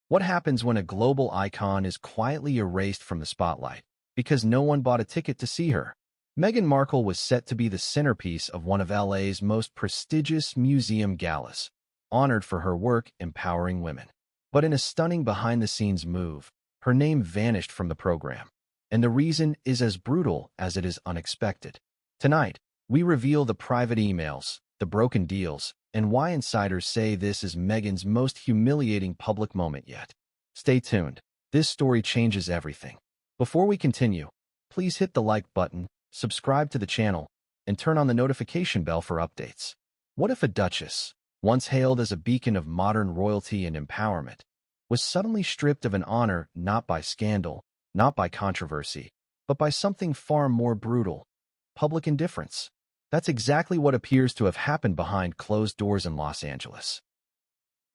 What happens when a global icon is quietly erased from the spotlight because no one bought a ticket to see her? Meghan Markle was set to be the centerpiece of one of LA's most prestigious museum galas, honored for her work empowering women. But in a stunning behind-the-scenes move, her name vanished from the program. And the reason is as brutal as it is unexpected. Tonight, we reveal the private emails, the broken deals, and why insiders say this is Meghan's most humiliating public moment yet. Stay tuned. This story changes everything. Before we continue, please hit the like button, subscribe to the channel, and turn on the notification bell for updates. What if a duchess, once hailed as a beacon of modern royalty and empowerment, was suddenly stripped of an honor not by scandal, not by controversy, but by something far more brutal: public indifference? That's exactly what appears to have happened behind closed doors in Los Angeles.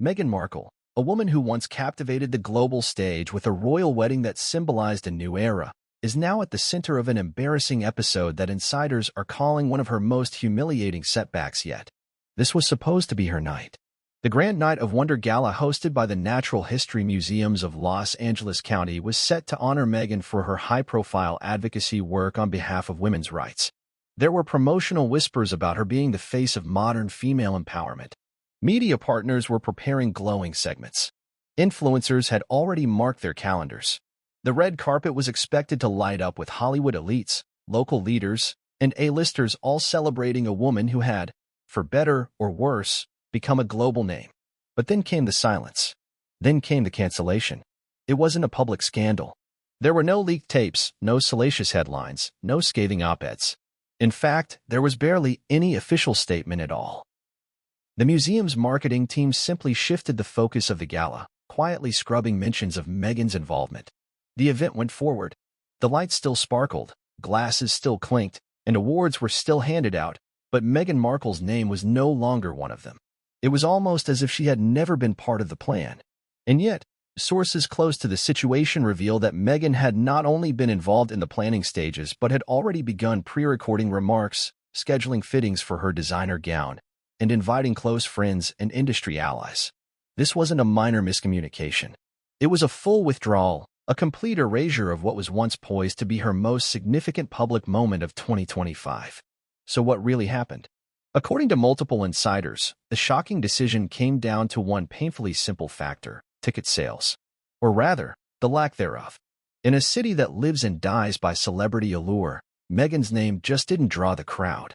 Meghan Markle, a woman who once captivated the global stage with a royal wedding that symbolized a new era, is now at the center of an embarrassing episode that insiders are calling one of her most humiliating setbacks yet. This was supposed to be her night. The Grand Night of Wonder Gala hosted by the Natural History Museums of Los Angeles County was set to honor Meghan for her high-profile advocacy work on behalf of women's rights. There were promotional whispers about her being the face of modern female empowerment. Media partners were preparing glowing segments. Influencers had already marked their calendars. The red carpet was expected to light up with Hollywood elites, local leaders, and A-listers all celebrating a woman who had, for better or worse, become a global name. But then came the silence. Then came the cancellation. It wasn't a public scandal. There were no leaked tapes, no salacious headlines, no scathing op-eds. In fact, there was barely any official statement at all. The museum's marketing team simply shifted the focus of the gala, quietly scrubbing mentions of Meghan's involvement. The event went forward. The lights still sparkled, glasses still clinked, and awards were still handed out, but Meghan Markle's name was no longer one of them. It was almost as if she had never been part of the plan. And yet, sources close to the situation reveal that Meghan had not only been involved in the planning stages but had already begun pre-recording remarks, scheduling fittings for her designer gown, and inviting close friends and industry allies. This wasn't a minor miscommunication. It was a full withdrawal, a complete erasure of what was once poised to be her most significant public moment of 2025. So what really happened? According to multiple insiders, the shocking decision came down to one painfully simple factor: ticket sales. Or rather, the lack thereof. In a city that lives and dies by celebrity allure, Meghan's name just didn't draw the crowd.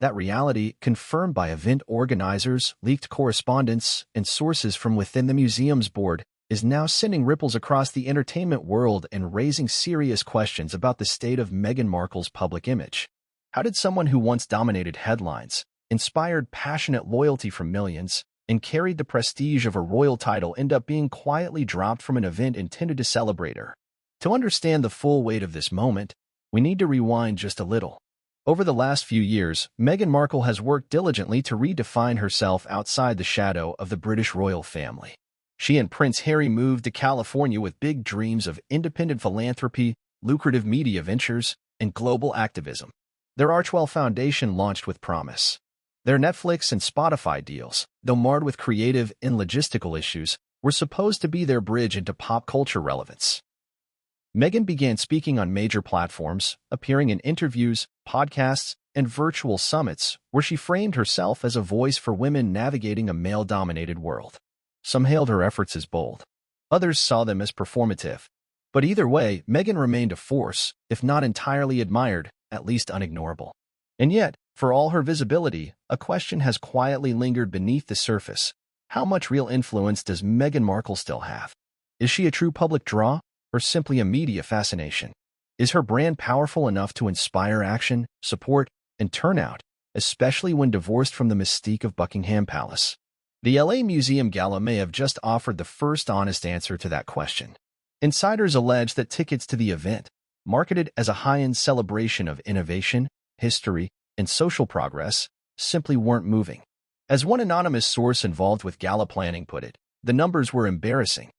That reality, confirmed by event organizers, leaked correspondence, and sources from within the museum's board, is now sending ripples across the entertainment world and raising serious questions about the state of Meghan Markle's public image. How did someone who once dominated headlines, inspired passionate loyalty from millions, and carried the prestige of a royal title end up being quietly dropped from an event intended to celebrate her? To understand the full weight of this moment, we need to rewind just a little. Over the last few years, Meghan Markle has worked diligently to redefine herself outside the shadow of the British royal family. She and Prince Harry moved to California with big dreams of independent philanthropy, lucrative media ventures, and global activism. Their Archwell Foundation launched with promise. Their Netflix and Spotify deals, though marred with creative and logistical issues, were supposed to be their bridge into pop culture relevance. Meghan began speaking on major platforms, appearing in interviews, podcasts, and virtual summits where she framed herself as a voice for women navigating a male-dominated world. Some hailed her efforts as bold. Others saw them as performative. But either way, Meghan remained a force, if not entirely admired, at least unignorable. And yet, for all her visibility, a question has quietly lingered beneath the surface. How much real influence does Meghan Markle still have? Is she a true public draw, or simply a media fascination? Is her brand powerful enough to inspire action, support, and turnout, especially when divorced from the mystique of Buckingham Palace? The LA Museum Gala may have just offered the first honest answer to that question. Insiders allege that tickets to the event, marketed as a high-end celebration of innovation, history, and social progress, simply weren't moving. As one anonymous source involved with gala planning put it, the numbers were embarrassing.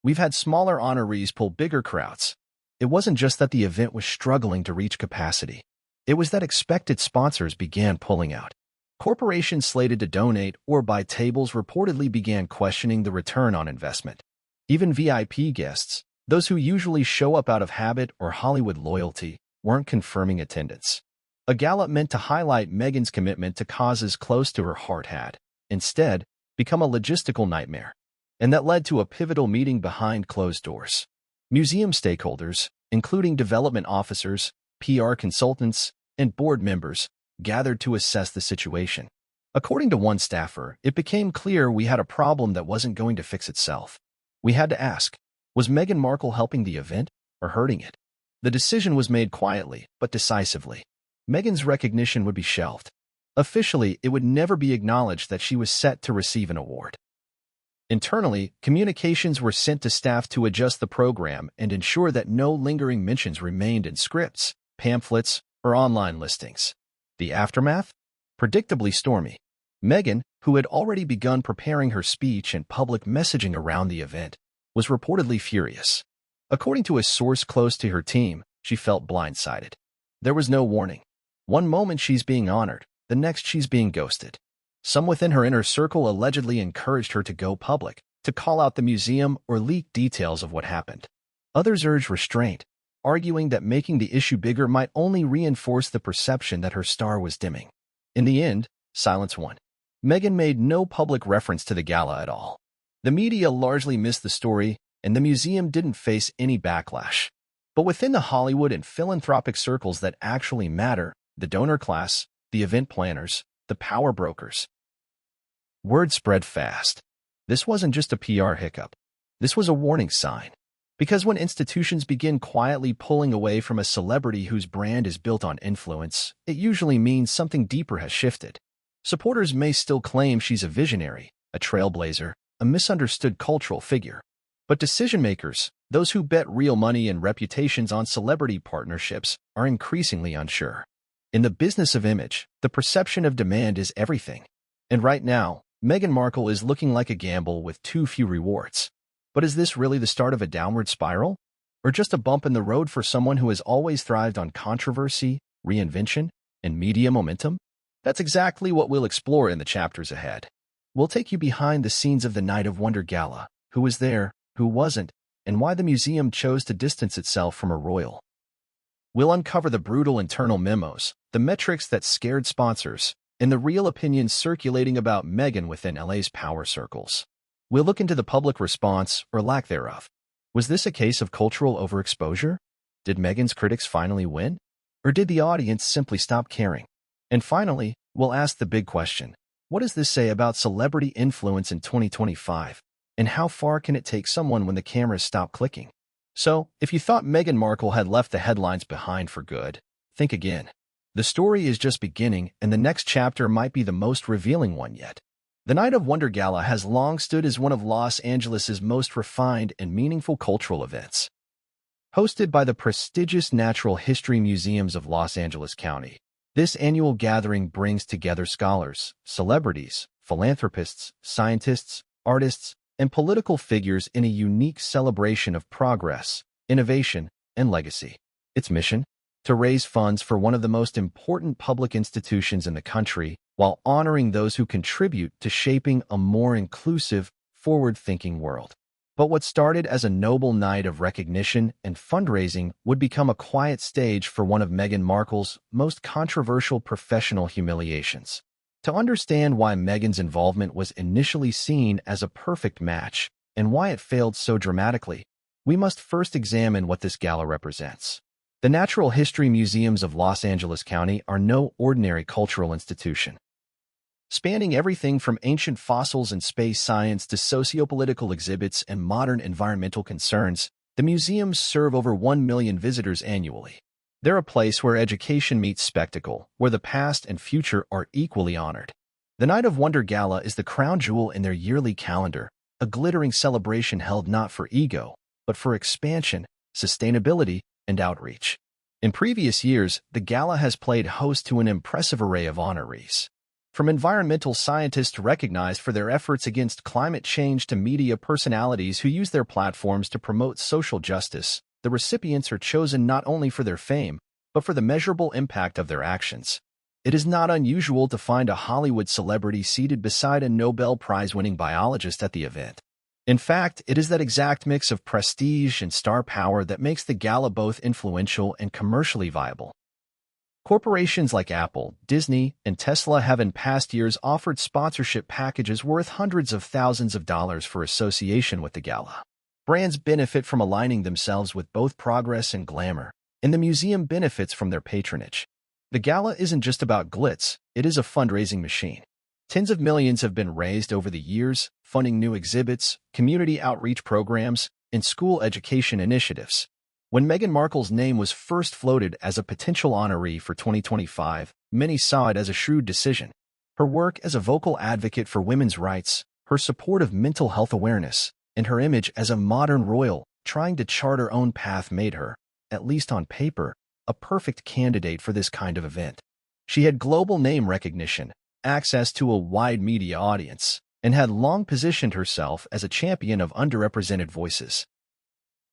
We've had smaller honorees pull bigger crowds. It wasn't just that the event was struggling to reach capacity. It was that expected sponsors began pulling out. Corporations slated to donate or buy tables reportedly began questioning the return on investment. Even VIP guests, those who usually show up out of habit or Hollywood loyalty, weren't confirming attendance. A gala meant to highlight Meghan's commitment to causes close to her heart had, instead, become a logistical nightmare, and that led to a pivotal meeting behind closed doors. Museum stakeholders, including development officers, PR consultants, and board members, gathered to assess the situation. According to one staffer, it became clear we had a problem that wasn't going to fix itself. We had to ask, was Meghan Markle helping the event or hurting it? The decision was made quietly, but decisively. Meghan's recognition would be shelved. Officially, it would never be acknowledged that she was set to receive an award. Internally, communications were sent to staff to adjust the program and ensure that no lingering mentions remained in scripts, pamphlets, or online listings. The aftermath? Predictably stormy. Meghan, who had already begun preparing her speech and public messaging around the event, was reportedly furious. According to a source close to her team, she felt blindsided. There was no warning. One moment she's being honored, the next she's being ghosted. Some within her inner circle allegedly encouraged her to go public, to call out the museum or leak details of what happened. Others urged restraint, arguing that making the issue bigger might only reinforce the perception that her star was dimming. In the end, silence won. Meghan made no public reference to the gala at all. The media largely missed the story, and the museum didn't face any backlash. But within the Hollywood and philanthropic circles that actually matter, the donor class, the event planners, the power brokers, word spread fast. This wasn't just a PR hiccup. This was a warning sign. Because when institutions begin quietly pulling away from a celebrity whose brand is built on influence, it usually means something deeper has shifted. Supporters may still claim she's a visionary, a trailblazer, a misunderstood cultural figure. But decision-makers, those who bet real money and reputations on celebrity partnerships, are increasingly unsure. In the business of image, the perception of demand is everything. And right now, Meghan Markle is looking like a gamble with too few rewards. But is this really the start of a downward spiral? Or just a bump in the road for someone who has always thrived on controversy, reinvention, and media momentum? That's exactly what we'll explore in the chapters ahead. We'll take you behind the scenes of the Night of Wonder Gala, who was there, who wasn't, and why the museum chose to distance itself from a royal. We'll uncover the brutal internal memos, the metrics that scared sponsors, and the real opinions circulating about Meghan within LA's power circles. We'll look into the public response, or lack thereof. Was this a case of cultural overexposure? Did Meghan's critics finally win? Or did the audience simply stop caring? And finally, we'll ask the big question. What does this say about celebrity influence in 2025? And how far can it take someone when the cameras stop clicking? So, if you thought Meghan Markle had left the headlines behind for good, think again. The story is just beginning, and the next chapter might be the most revealing one yet. The Night of Wonder Gala has long stood as one of Los Angeles' most refined and meaningful cultural events. Hosted by the prestigious Natural History Museums of Los Angeles County, this annual gathering brings together scholars, celebrities, philanthropists, scientists, artists, and political figures in a unique celebration of progress, innovation, and legacy. Its mission? To raise funds for one of the most important public institutions in the country, while honoring those who contribute to shaping a more inclusive, forward-thinking world. But what started as a noble night of recognition and fundraising would become a quiet stage for one of Meghan Markle's most controversial professional humiliations. To understand why Meghan's involvement was initially seen as a perfect match and why it failed so dramatically, we must first examine what this gala represents. The Natural History Museums of Los Angeles County are no ordinary cultural institution. Spanning everything from ancient fossils and space science to sociopolitical exhibits and modern environmental concerns, the museums serve over 1 million visitors annually. They're a place where education meets spectacle, where the past and future are equally honored. The Night of Wonder Gala is the crown jewel in their yearly calendar, a glittering celebration held not for ego, but for expansion, sustainability, and outreach. In previous years, the gala has played host to an impressive array of honorees. From environmental scientists recognized for their efforts against climate change to media personalities who use their platforms to promote social justice, the recipients are chosen not only for their fame, but for the measurable impact of their actions. It is not unusual to find a Hollywood celebrity seated beside a Nobel Prize-winning biologist at the event. In fact, it is that exact mix of prestige and star power that makes the gala both influential and commercially viable. Corporations like Apple, Disney, and Tesla have in past years offered sponsorship packages worth hundreds of thousands of dollars for association with the gala. Brands benefit from aligning themselves with both progress and glamour, and the museum benefits from their patronage. The gala isn't just about glitz, it is a fundraising machine. Tens of millions have been raised over the years, funding new exhibits, community outreach programs, and school education initiatives. When Meghan Markle's name was first floated as a potential honoree for 2025, many saw it as a shrewd decision. Her work as a vocal advocate for women's rights, her support of mental health awareness, and her image as a modern royal trying to chart her own path made her, at least on paper, a perfect candidate for this kind of event. She had global name recognition, access to a wide media audience, and had long positioned herself as a champion of underrepresented voices.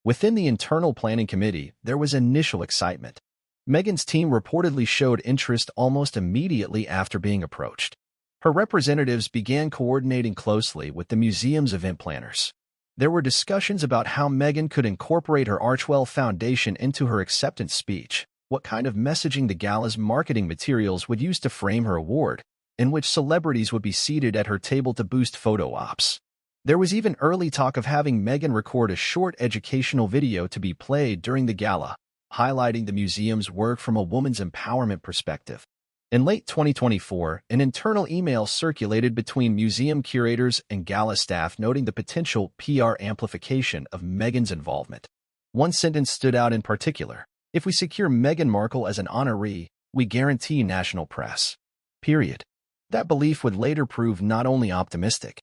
Within the internal planning committee, there was initial excitement. Meghan's team reportedly showed interest almost immediately after being approached. Her representatives began coordinating closely with the museum's event planners. There were discussions about how Meghan could incorporate her Archewell Foundation into her acceptance speech, what kind of messaging the gala's marketing materials would use to frame her award, and which celebrities would be seated at her table to boost photo ops. There was even early talk of having Meghan record a short educational video to be played during the gala, highlighting the museum's work from a woman's empowerment perspective. In late 2024, an internal email circulated between museum curators and gala staff noting the potential PR amplification of Meghan's involvement. One sentence stood out in particular: "If we secure Meghan Markle as an honoree, we guarantee national press." Period. That belief would later prove not only optimistic,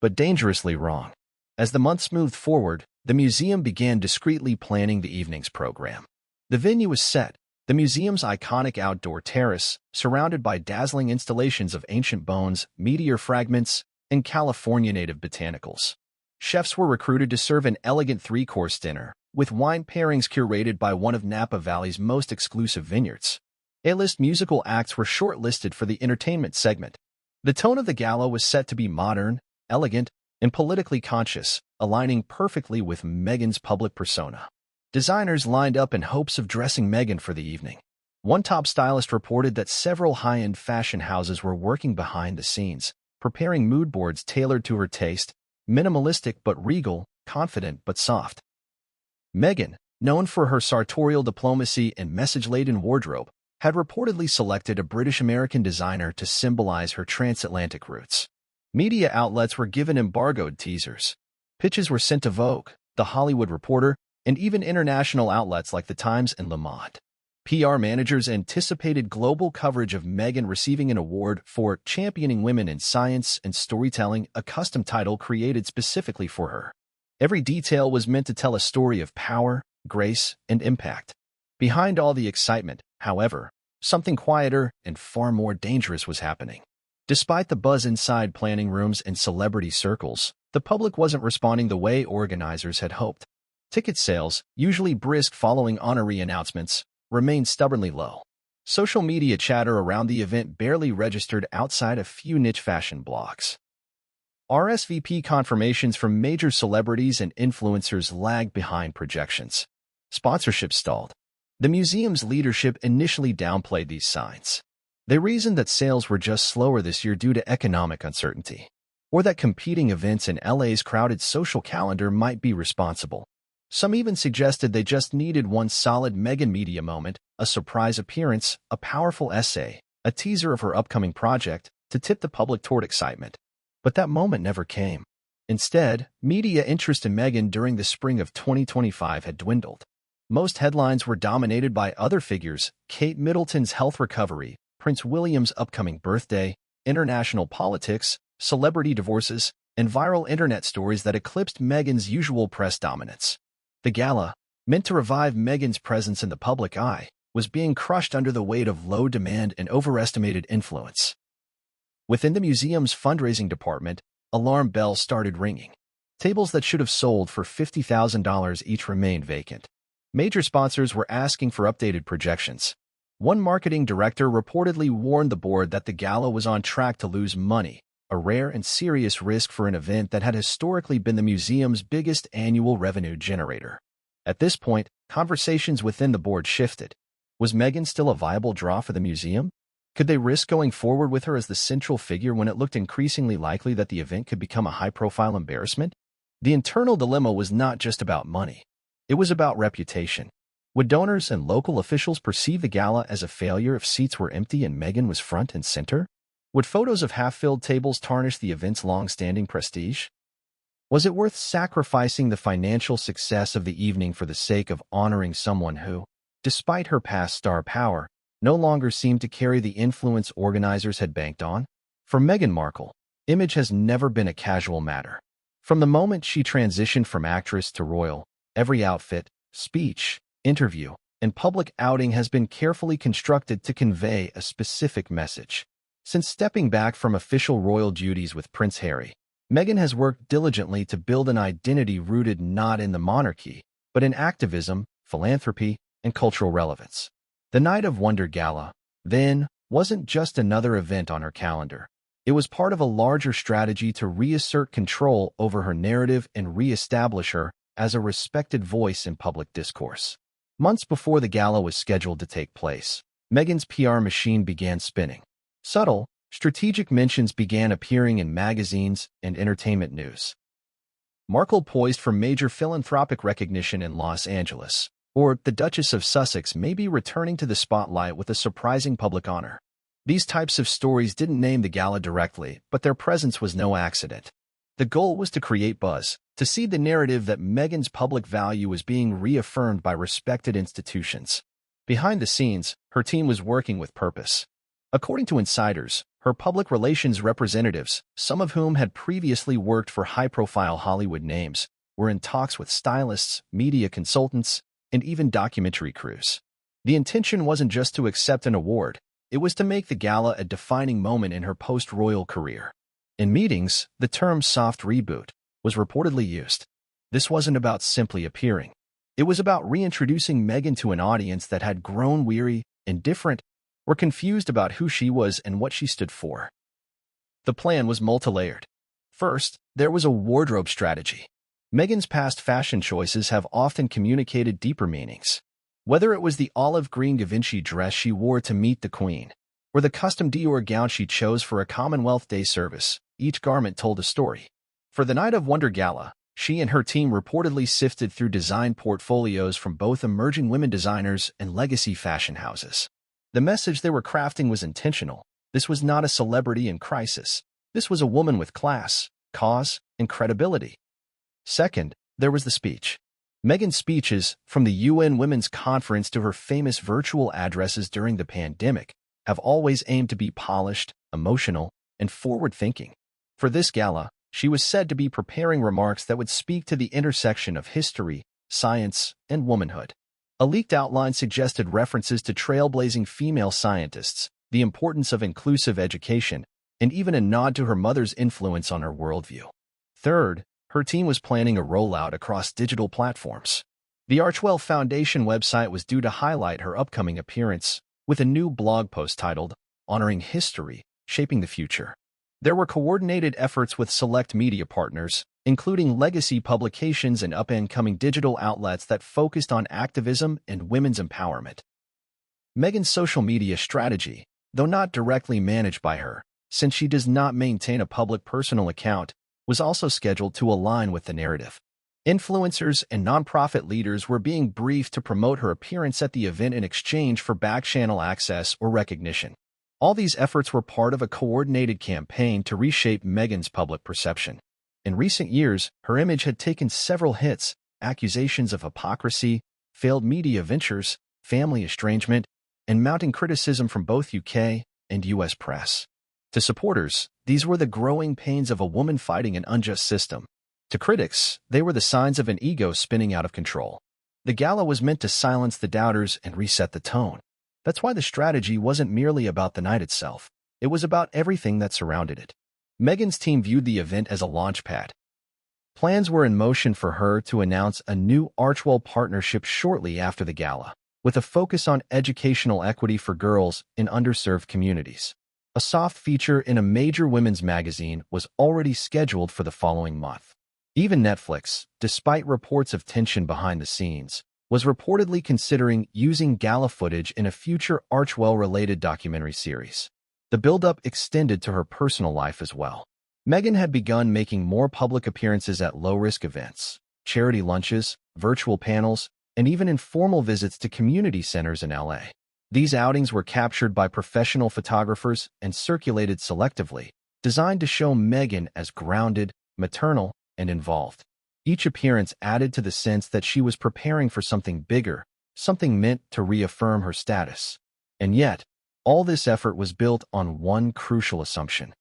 but dangerously wrong. As the months moved forward, the museum began discreetly planning the evening's program. The venue was set, the museum's iconic outdoor terrace, surrounded by dazzling installations of ancient bones, meteor fragments, and California native botanicals. Chefs were recruited to serve an elegant three-course dinner, with wine pairings curated by one of Napa Valley's most exclusive vineyards. A-list musical acts were shortlisted for the entertainment segment. The tone of the gala was set to be modern, elegant, and politically conscious, aligning perfectly with Meghan's public persona. Designers lined up in hopes of dressing Meghan for the evening. One top stylist reported that several high-end fashion houses were working behind the scenes, preparing mood boards tailored to her taste, minimalistic but regal, confident but soft. Meghan, known for her sartorial diplomacy and message-laden wardrobe, had reportedly selected a British-American designer to symbolize her transatlantic roots. Media outlets were given embargoed teasers. Pitches were sent to Vogue, The Hollywood Reporter, and even international outlets like The Times and Le Monde. PR managers anticipated global coverage of Meghan receiving an award for championing women in science and storytelling, a custom title created specifically for her. Every detail was meant to tell a story of power, grace, and impact. Behind all the excitement, however, something quieter and far more dangerous was happening. Despite the buzz inside planning rooms and celebrity circles, the public wasn't responding the way organizers had hoped. Ticket sales, usually brisk following honoree announcements, remained stubbornly low. Social media chatter around the event barely registered outside a few niche fashion blogs. RSVP confirmations from major celebrities and influencers lagged behind projections. Sponsorship stalled. The museum's leadership initially downplayed these signs. They reasoned that sales were just slower this year due to economic uncertainty, or that competing events in LA's crowded social calendar might be responsible. Some even suggested they just needed one solid Meghan media moment, a surprise appearance, a powerful essay, a teaser of her upcoming project, to tip the public toward excitement. But that moment never came. Instead, media interest in Meghan during the spring of 2025 had dwindled. Most headlines were dominated by other figures: Kate Middleton's health recovery, Prince William's upcoming birthday, international politics, celebrity divorces, and viral internet stories that eclipsed Meghan's usual press dominance. The gala, meant to revive Meghan's presence in the public eye, was being crushed under the weight of low demand and overestimated influence. Within the museum's fundraising department, alarm bells started ringing. Tables that should have sold for $50,000 each remained vacant. Major sponsors were asking for updated projections. One marketing director reportedly warned the board that the gala was on track to lose money, a rare and serious risk for an event that had historically been the museum's biggest annual revenue generator. At this point, conversations within the board shifted. Was Meghan still a viable draw for the museum? Could they risk going forward with her as the central figure when it looked increasingly likely that the event could become a high-profile embarrassment? The internal dilemma was not just about money. It was about reputation. Would donors and local officials perceive the gala as a failure if seats were empty and Meghan was front and center? Would photos of half-filled tables tarnish the event's long-standing prestige? Was it worth sacrificing the financial success of the evening for the sake of honoring someone who, despite her past star power, no longer seemed to carry the influence organizers had banked on? For Meghan Markle, image has never been a casual matter. From the moment she transitioned from actress to royal, every outfit, speech, interview, and public outing has been carefully constructed to convey a specific message. Since stepping back from official royal duties with Prince Harry, Meghan has worked diligently to build an identity rooted not in the monarchy, but in activism, philanthropy, and cultural relevance. The Night of Wonder Gala, then, wasn't just another event on her calendar. It was part of a larger strategy to reassert control over her narrative and reestablish her as a respected voice in public discourse. Months before the gala was scheduled to take place, Meghan's PR machine began spinning. Subtle, strategic mentions began appearing in magazines and entertainment news. Markle poised for major philanthropic recognition in Los Angeles, or the Duchess of Sussex may be returning to the spotlight with a surprising public honor. These types of stories didn't name the gala directly, but their presence was no accident. The goal was to create buzz, to seed the narrative that Meghan's public value was being reaffirmed by respected institutions. Behind the scenes, her team was working with purpose. According to insiders, her public relations representatives, some of whom had previously worked for high-profile Hollywood names, were in talks with stylists, media consultants, and even documentary crews. The intention wasn't just to accept an award, it was to make the gala a defining moment in her post-royal career. In meetings, the term soft reboot was reportedly used. This wasn't about simply appearing. It was about reintroducing Meghan to an audience that had grown weary, indifferent, or confused about who she was and what she stood for. The plan was multi-layered. First, there was a wardrobe strategy. Meghan's past fashion choices have often communicated deeper meanings. Whether it was the olive green Givenchy dress she wore to meet the Queen, or the custom Dior gown she chose for a Commonwealth Day service, each garment told a story. For the Night of Wonder Gala, she and her team reportedly sifted through design portfolios from both emerging women designers and legacy fashion houses. The message they were crafting was intentional. This was not a celebrity in crisis. This was a woman with class, cause, and credibility. Second, there was the speech. Meghan's speeches, from the UN Women's Conference to her famous virtual addresses during the pandemic, have always aimed to be polished, emotional, and forward-thinking. For this gala, she was said to be preparing remarks that would speak to the intersection of history, science, and womanhood. A leaked outline suggested references to trailblazing female scientists, the importance of inclusive education, and even a nod to her mother's influence on her worldview. Third, her team was planning a rollout across digital platforms. The Archwell Foundation website was due to highlight her upcoming appearance, with a new blog post titled, "Honoring History, Shaping the Future." There were coordinated efforts with select media partners, including legacy publications and up-and-coming digital outlets that focused on activism and women's empowerment. Meghan's social media strategy, though not directly managed by her, since she does not maintain a public personal account, was also scheduled to align with the narrative. Influencers and nonprofit leaders were being briefed to promote her appearance at the event in exchange for back-channel access or recognition. All these efforts were part of a coordinated campaign to reshape Meghan's public perception. In recent years, her image had taken several hits, accusations of hypocrisy, failed media ventures, family estrangement, and mounting criticism from both UK and US press. To supporters, these were the growing pains of a woman fighting an unjust system. To critics, they were the signs of an ego spinning out of control. The gala was meant to silence the doubters and reset the tone. That's why the strategy wasn't merely about the night itself. It was about everything that surrounded it. Meghan's team viewed the event as a launchpad. Plans were in motion for her to announce a new Archwell partnership shortly after the gala. with a focus on educational equity for girls in underserved communities. A soft feature in a major women's magazine was already scheduled for the following month. Even Netflix, despite reports of tension behind the scenes, was reportedly considering using Gala footage in a future Archewell-related documentary series. The build-up extended to her personal life as well. Meghan had begun making more public appearances at low-risk events, charity lunches, virtual panels, and even informal visits to community centers in LA. These outings were captured by professional photographers and circulated selectively, designed to show Meghan as grounded, maternal, and involved. Each appearance added to the sense that she was preparing for something bigger, something meant to reaffirm her status. And yet, all this effort was built on one crucial assumption: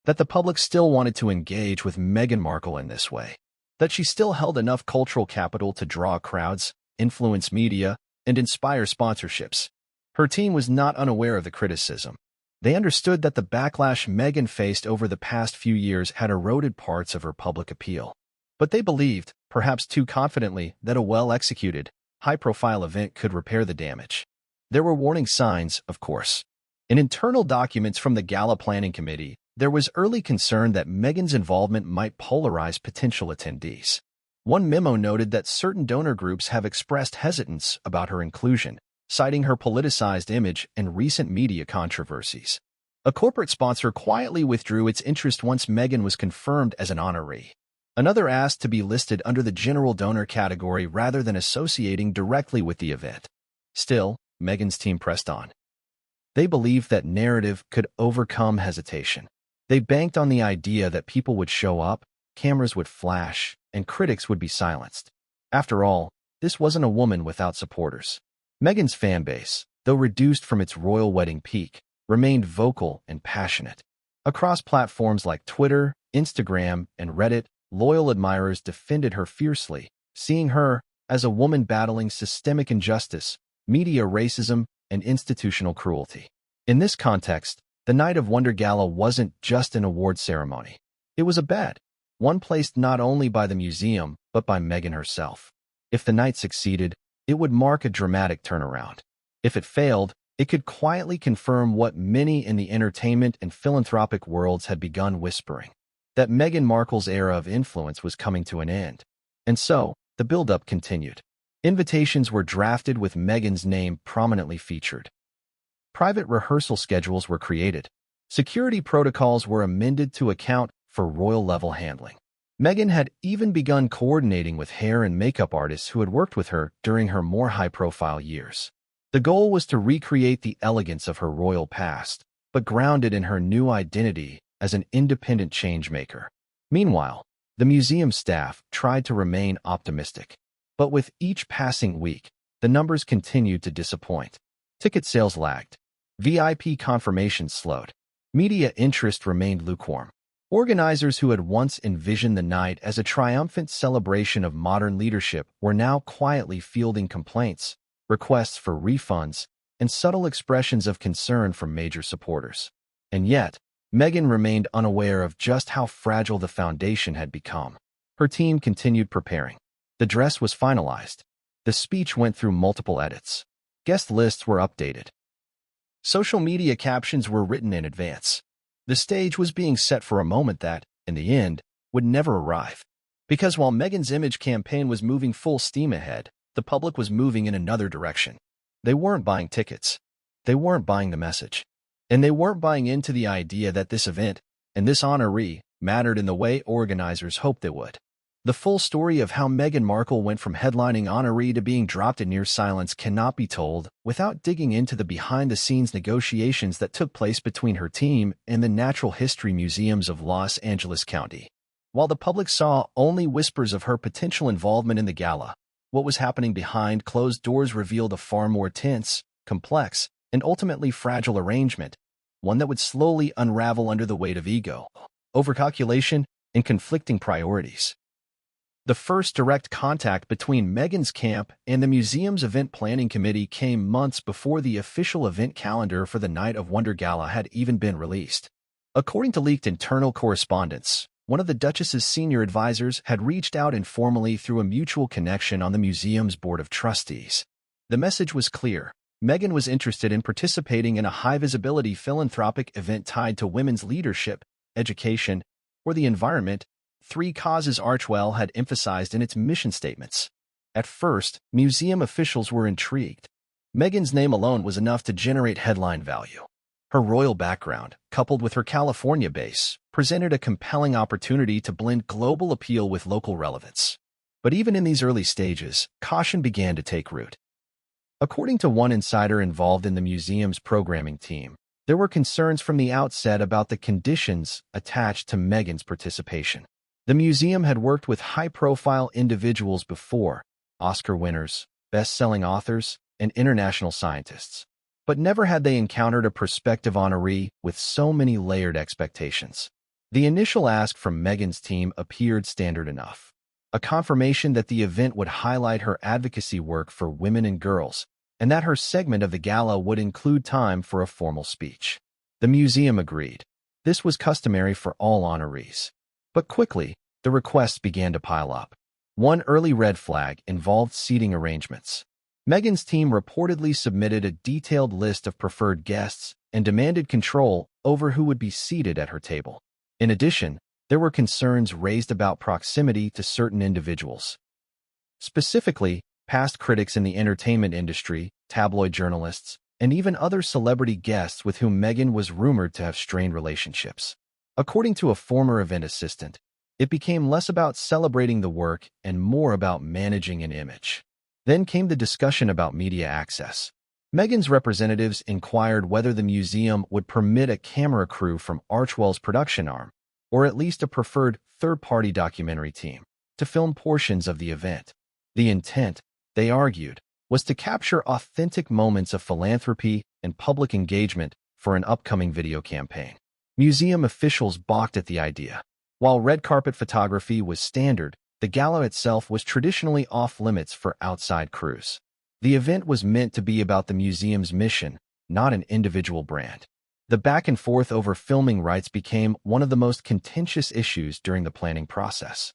that the public still wanted to engage with Meghan Markle in this way, that she still held enough cultural capital to draw crowds, influence media, and inspire sponsorships. Her team was not unaware of the criticism. They understood that the backlash Meghan faced over the past few years had eroded parts of her public appeal. But they believed, perhaps too confidently, that a well-executed, high-profile event could repair the damage. There were warning signs, of course. In internal documents from the Gala Planning Committee, there was early concern that Meghan's involvement might polarize potential attendees. One memo noted that certain donor groups have expressed hesitance about her inclusion, citing her politicized image and recent media controversies. A corporate sponsor quietly withdrew its interest once Meghan was confirmed as an honoree. Another asked to be listed under the general donor category rather than associating directly with the event. Still, Meghan's team pressed on. They believed that narrative could overcome hesitation. They banked on the idea that people would show up, cameras would flash, and critics would be silenced. After all, this wasn't a woman without supporters. Meghan's fanbase, though reduced from its royal wedding peak, remained vocal and passionate. Across platforms like Twitter, Instagram, and Reddit, loyal admirers defended her fiercely, seeing her as a woman battling systemic injustice, media racism, and institutional cruelty. In this context, the Night of Wonder Gala wasn't just an award ceremony. It was a bet, one placed not only by the museum, but by Meghan herself. If the night succeeded, it would mark a dramatic turnaround. If it failed, it could quietly confirm what many in the entertainment and philanthropic worlds had begun whispering: that Meghan Markle's era of influence was coming to an end. And so, the build-up continued. Invitations were drafted with Meghan's name prominently featured. Private rehearsal schedules were created. Security protocols were amended to account for royal-level handling. Meghan had even begun coordinating with hair and makeup artists who had worked with her during her more high-profile years. The goal was to recreate the elegance of her royal past, but grounded in her new identity as an independent changemaker. Meanwhile, the museum staff tried to remain optimistic. But with each passing week, the numbers continued to disappoint. Ticket sales lagged. VIP confirmations slowed. Media interest remained lukewarm. Organizers who had once envisioned the night as a triumphant celebration of modern leadership were now quietly fielding complaints, requests for refunds, and subtle expressions of concern from major supporters. And yet, Meghan remained unaware of just how fragile the foundation had become. Her team continued preparing. The dress was finalized. The speech went through multiple edits. Guest lists were updated. Social media captions were written in advance. The stage was being set for a moment that, in the end, would never arrive. Because while Meghan's image campaign was moving full steam ahead, the public was moving in another direction. They weren't buying tickets. They weren't buying the message. And they weren't buying into the idea that this event, and this honoree, mattered in the way organizers hoped they would. The full story of how Meghan Markle went from headlining honoree to being dropped in near silence cannot be told without digging into the behind-the-scenes negotiations that took place between her team and the Natural History Museums of Los Angeles County. While the public saw only whispers of her potential involvement in the gala, what was happening behind closed doors revealed a far more tense, complex, and ultimately fragile arrangement, one that would slowly unravel under the weight of ego, overcalculation, and conflicting priorities. The first direct contact between Meghan's camp and the museum's event planning committee came months before the official event calendar for the Night of Wonder Gala had even been released. According to leaked internal correspondence, one of the Duchess's senior advisors had reached out informally through a mutual connection on the museum's board of trustees. The message was clear. Meghan was interested in participating in a high-visibility philanthropic event tied to women's leadership, education, or the environment, three causes Archewell had emphasized in its mission statements. At first, museum officials were intrigued. Meghan's name alone was enough to generate headline value. Her royal background, coupled with her California base, presented a compelling opportunity to blend global appeal with local relevance. But even in these early stages, caution began to take root. According to one insider involved in the museum's programming team, there were concerns from the outset about the conditions attached to Meghan's participation. The museum had worked with high-profile individuals before, Oscar winners, best-selling authors, and international scientists. But never had they encountered a prospective honoree with so many layered expectations. The initial ask from Meghan's team appeared standard enough. A confirmation that the event would highlight her advocacy work for women and girls, and that her segment of the gala would include time for a formal speech. The museum agreed. This was customary for all honorees. But quickly, the requests began to pile up. One early red flag involved seating arrangements. Meghan's team reportedly submitted a detailed list of preferred guests and demanded control over who would be seated at her table. In addition, there were concerns raised about proximity to certain individuals. Specifically, past critics in the entertainment industry, tabloid journalists, and even other celebrity guests with whom Meghan was rumored to have strained relationships. According to a former event assistant, it became less about celebrating the work and more about managing an image. Then came the discussion about media access. Meghan's representatives inquired whether the museum would permit a camera crew from Archewell's production arm, or at least a preferred third-party documentary team, to film portions of the event. The intent, they argued, was to capture authentic moments of philanthropy and public engagement for an upcoming video campaign. Museum officials balked at the idea. While red carpet photography was standard, the gala itself was traditionally off-limits for outside crews. The event was meant to be about the museum's mission, not an individual brand. The back and forth over filming rights became one of the most contentious issues during the planning process.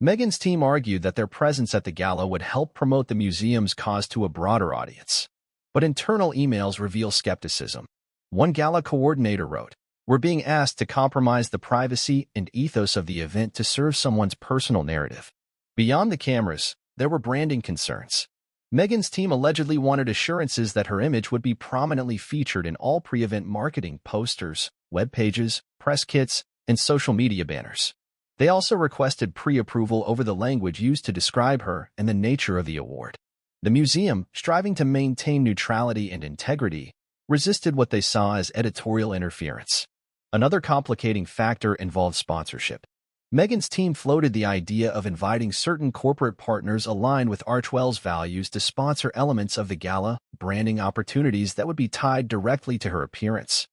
Meghan's team argued that their presence at the gala would help promote the museum's cause to a broader audience. But internal emails reveal skepticism. One gala coordinator wrote, "We're being asked to compromise the privacy and ethos of the event to serve someone's personal narrative." Beyond the cameras, there were branding concerns. Meghan's team allegedly wanted assurances that her image would be prominently featured in all pre-event marketing posters, web pages, press kits, and social media banners. They also requested pre-approval over the language used to describe her and the nature of the award. The museum, striving to maintain neutrality and integrity, resisted what they saw as editorial interference. Another complicating factor involved sponsorship. Meghan's team floated the idea of inviting certain corporate partners aligned with Archewell's values to sponsor elements of the gala, branding opportunities that would be tied directly to her appearance.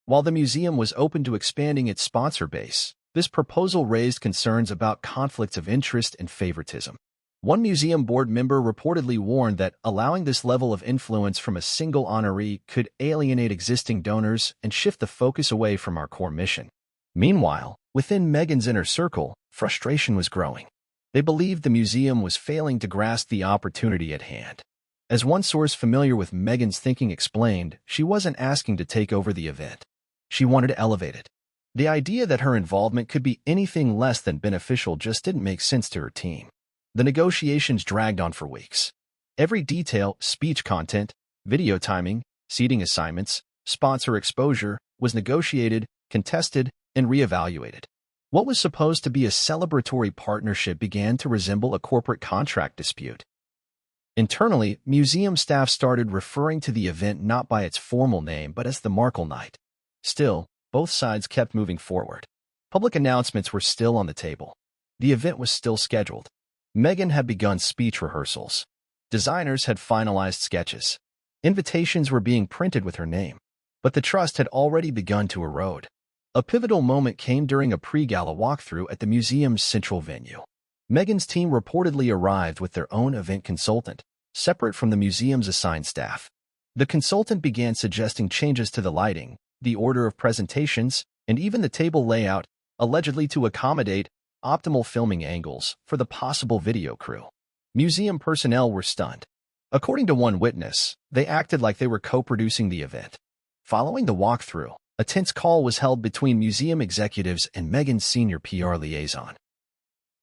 While the museum was open to expanding its sponsor base, this proposal raised concerns about conflicts of interest and favoritism. One museum board member reportedly warned that allowing this level of influence from a single honoree could alienate existing donors and shift the focus away from our core mission. Meanwhile, within Meghan's inner circle, frustration was growing. They believed the museum was failing to grasp the opportunity at hand. As one source familiar with Meghan's thinking explained, she wasn't asking to take over the event. She wanted to elevate it. The idea that her involvement could be anything less than beneficial just didn't make sense to her team. The negotiations dragged on for weeks. Every detail, speech content, video timing, seating assignments, sponsor exposure, was negotiated, contested, and reevaluated. What was supposed to be a celebratory partnership began to resemble a corporate contract dispute. Internally, museum staff started referring to the event not by its formal name but as the Markle Night. Still, both sides kept moving forward. Public announcements were still on the table. The event was still scheduled. Meghan had begun speech rehearsals. Designers had finalized sketches. Invitations were being printed with her name. But the trust had already begun to erode. A pivotal moment came during a pre-gala walkthrough at the museum's central venue. Meghan's team reportedly arrived with their own event consultant, separate from the museum's assigned staff. The consultant began suggesting changes to the lighting, the order of presentations, and even the table layout, allegedly to accommodate optimal filming angles for the possible video crew. Museum personnel were stunned. According to one witness, they acted like they were co-producing the event. Following the walkthrough, a tense call was held between museum executives and Meghan's senior PR liaison.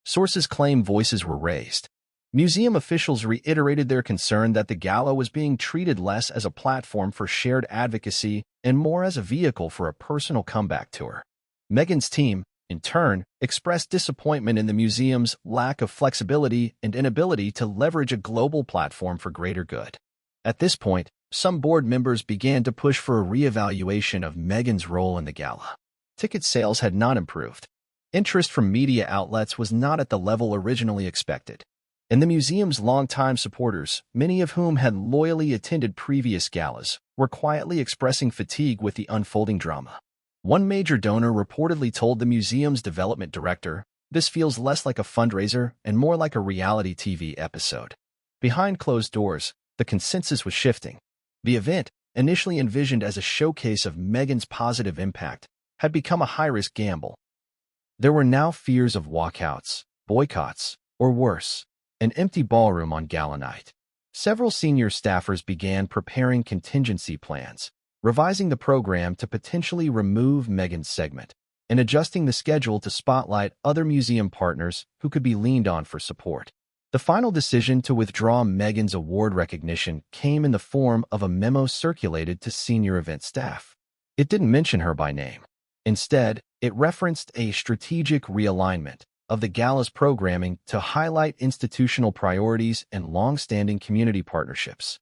Sources claim voices were raised. Museum officials reiterated their concern that the gala was being treated less as a platform for shared advocacy and more as a vehicle for a personal comeback tour. Meghan's team, in turn, expressed disappointment in the museum's lack of flexibility and inability to leverage a global platform for greater good. At this point, some board members began to push for a reevaluation of Meghan's role in the gala. Ticket sales had not improved. Interest from media outlets was not at the level originally expected. And the museum's longtime supporters, many of whom had loyally attended previous galas, were quietly expressing fatigue with the unfolding drama. One major donor reportedly told the museum's development director, "This feels less like a fundraiser and more like a reality TV episode." Behind closed doors, the consensus was shifting. The event, initially envisioned as a showcase of Meghan's positive impact, had become a high-risk gamble. There were now fears of walkouts, boycotts, or worse, an empty ballroom on gala night. Several senior staffers began preparing contingency plans, revising the program to potentially remove Meghan's segment, and adjusting the schedule to spotlight other museum partners who could be leaned on for support. The final decision to withdraw Meghan's award recognition came in the form of a memo circulated to senior event staff. It didn't mention her by name. Instead, it referenced a strategic realignment of the gala's programming to highlight institutional priorities and long-standing community partnerships.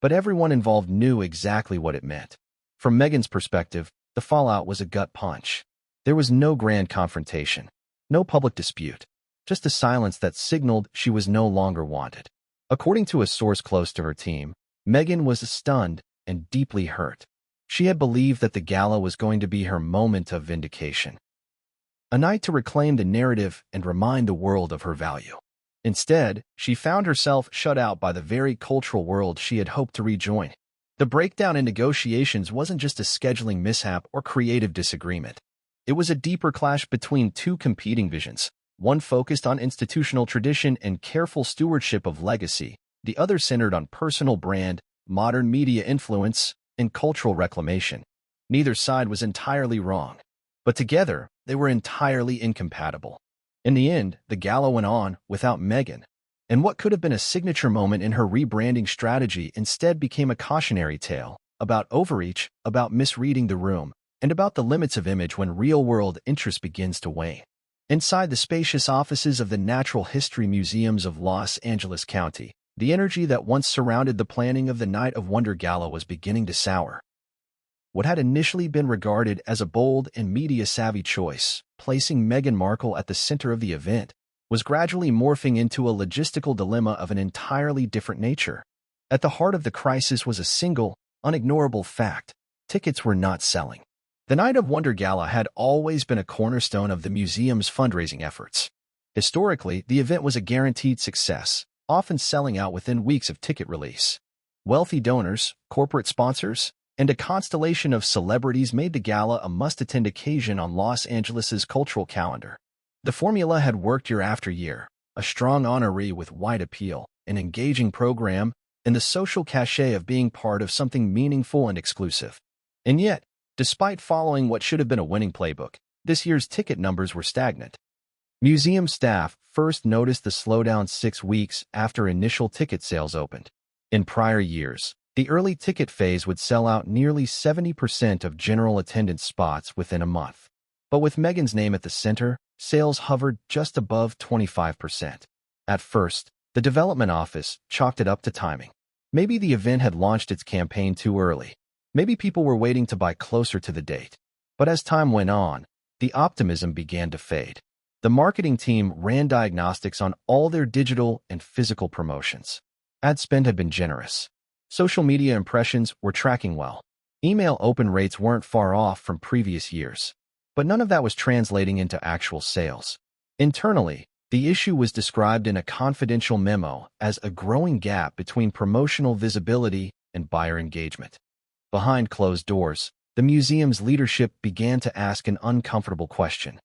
But everyone involved knew exactly what it meant. From Meghan's perspective, the fallout was a gut punch. There was no grand confrontation, no public dispute, just a silence that signaled she was no longer wanted. According to a source close to her team, Meghan was stunned and deeply hurt. She had believed that the gala was going to be her moment of vindication, a night to reclaim the narrative and remind the world of her value. Instead, she found herself shut out by the very cultural world she had hoped to rejoin. The breakdown in negotiations wasn't just a scheduling mishap or creative disagreement. It was a deeper clash between two competing visions, one focused on institutional tradition and careful stewardship of legacy, the other centered on personal brand, modern media influence, and cultural reclamation. Neither side was entirely wrong, but together, they were entirely incompatible. In the end, the gala went on without Meghan, and what could have been a signature moment in her rebranding strategy instead became a cautionary tale about overreach, about misreading the room, and about the limits of image when real-world interest begins to wane. Inside the spacious offices of the Natural History Museums of Los Angeles County, the energy that once surrounded the planning of the Night of Wonder Gala was beginning to sour. What had initially been regarded as a bold and media-savvy choice, placing Meghan Markle at the center of the event, was gradually morphing into a logistical dilemma of an entirely different nature. At the heart of the crisis was a single, unignorable fact: tickets were not selling. The Night of Wonder Gala had always been a cornerstone of the museum's fundraising efforts. Historically, the event was a guaranteed success, often selling out within weeks of ticket release. Wealthy donors, corporate sponsors, and a constellation of celebrities made the gala a must-attend occasion on Los Angeles's cultural calendar. The formula had worked year after year: a strong honoree with wide appeal, an engaging program, and the social cachet of being part of something meaningful and exclusive. And yet, despite following what should have been a winning playbook, this year's ticket numbers were stagnant. Museum staff first noticed the slowdown 6 weeks after initial ticket sales opened. In prior years, the early ticket phase would sell out nearly 70% of general attendance spots within a month. But with Meghan's name at the center, sales hovered just above 25%. At first, the development office chalked it up to timing. Maybe the event had launched its campaign too early. Maybe people were waiting to buy closer to the date. But as time went on, the optimism began to fade. The marketing team ran diagnostics on all their digital and physical promotions. Ad spend had been generous. Social media impressions were tracking well. Email open rates weren't far off from previous years. But none of that was translating into actual sales. Internally, the issue was described in a confidential memo as a growing gap between promotional visibility and buyer engagement. Behind closed doors, the museum's leadership began to ask an uncomfortable question.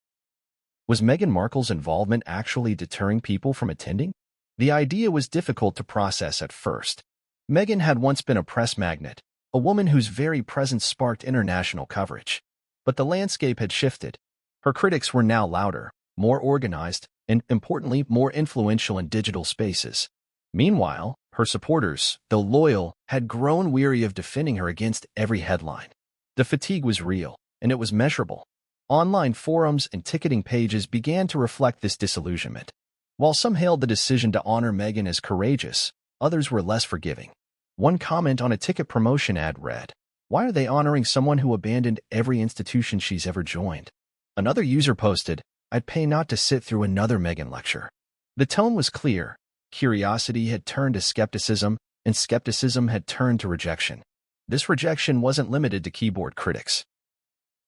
Was Meghan Markle's involvement actually deterring people from attending? The idea was difficult to process at first. Meghan had once been a press magnet, a woman whose very presence sparked international coverage. But the landscape had shifted. Her critics were now louder, more organized, and, importantly, more influential in digital spaces. Meanwhile, her supporters, though loyal, had grown weary of defending her against every headline. The fatigue was real, and it was measurable. Online forums and ticketing pages began to reflect this disillusionment. While some hailed the decision to honor Meghan as courageous, others were less forgiving. One comment on a ticket promotion ad read, "Why are they honoring someone who abandoned every institution she's ever joined?" Another user posted, "I'd pay not to sit through another Meghan lecture." The tone was clear. Curiosity had turned to skepticism, and skepticism had turned to rejection. This rejection wasn't limited to keyboard critics.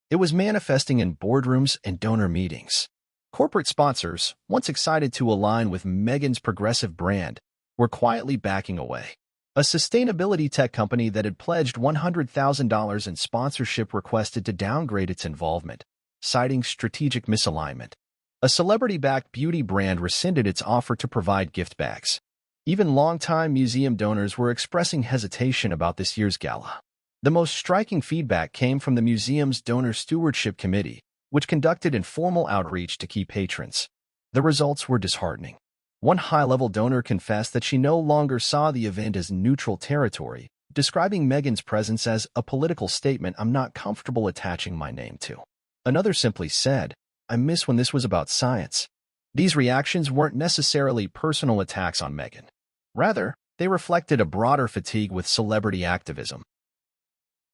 It was manifesting in boardrooms and donor meetings. Corporate sponsors, once excited to align with Meghan's progressive brand, were quietly backing away. A sustainability tech company that had pledged $100,000 in sponsorship requested to downgrade its involvement, citing strategic misalignment. A celebrity-backed beauty brand rescinded its offer to provide gift bags. Even longtime museum donors were expressing hesitation about this year's gala. The most striking feedback came from the museum's Donor Stewardship Committee, which conducted informal outreach to key patrons. The results were disheartening. One high-level donor confessed that she no longer saw the event as neutral territory, describing Meghan's presence as a political statement I'm not comfortable attaching my name to. Another simply said, "I miss when this was about science." These reactions weren't necessarily personal attacks on Meghan. Rather, they reflected a broader fatigue with celebrity activism,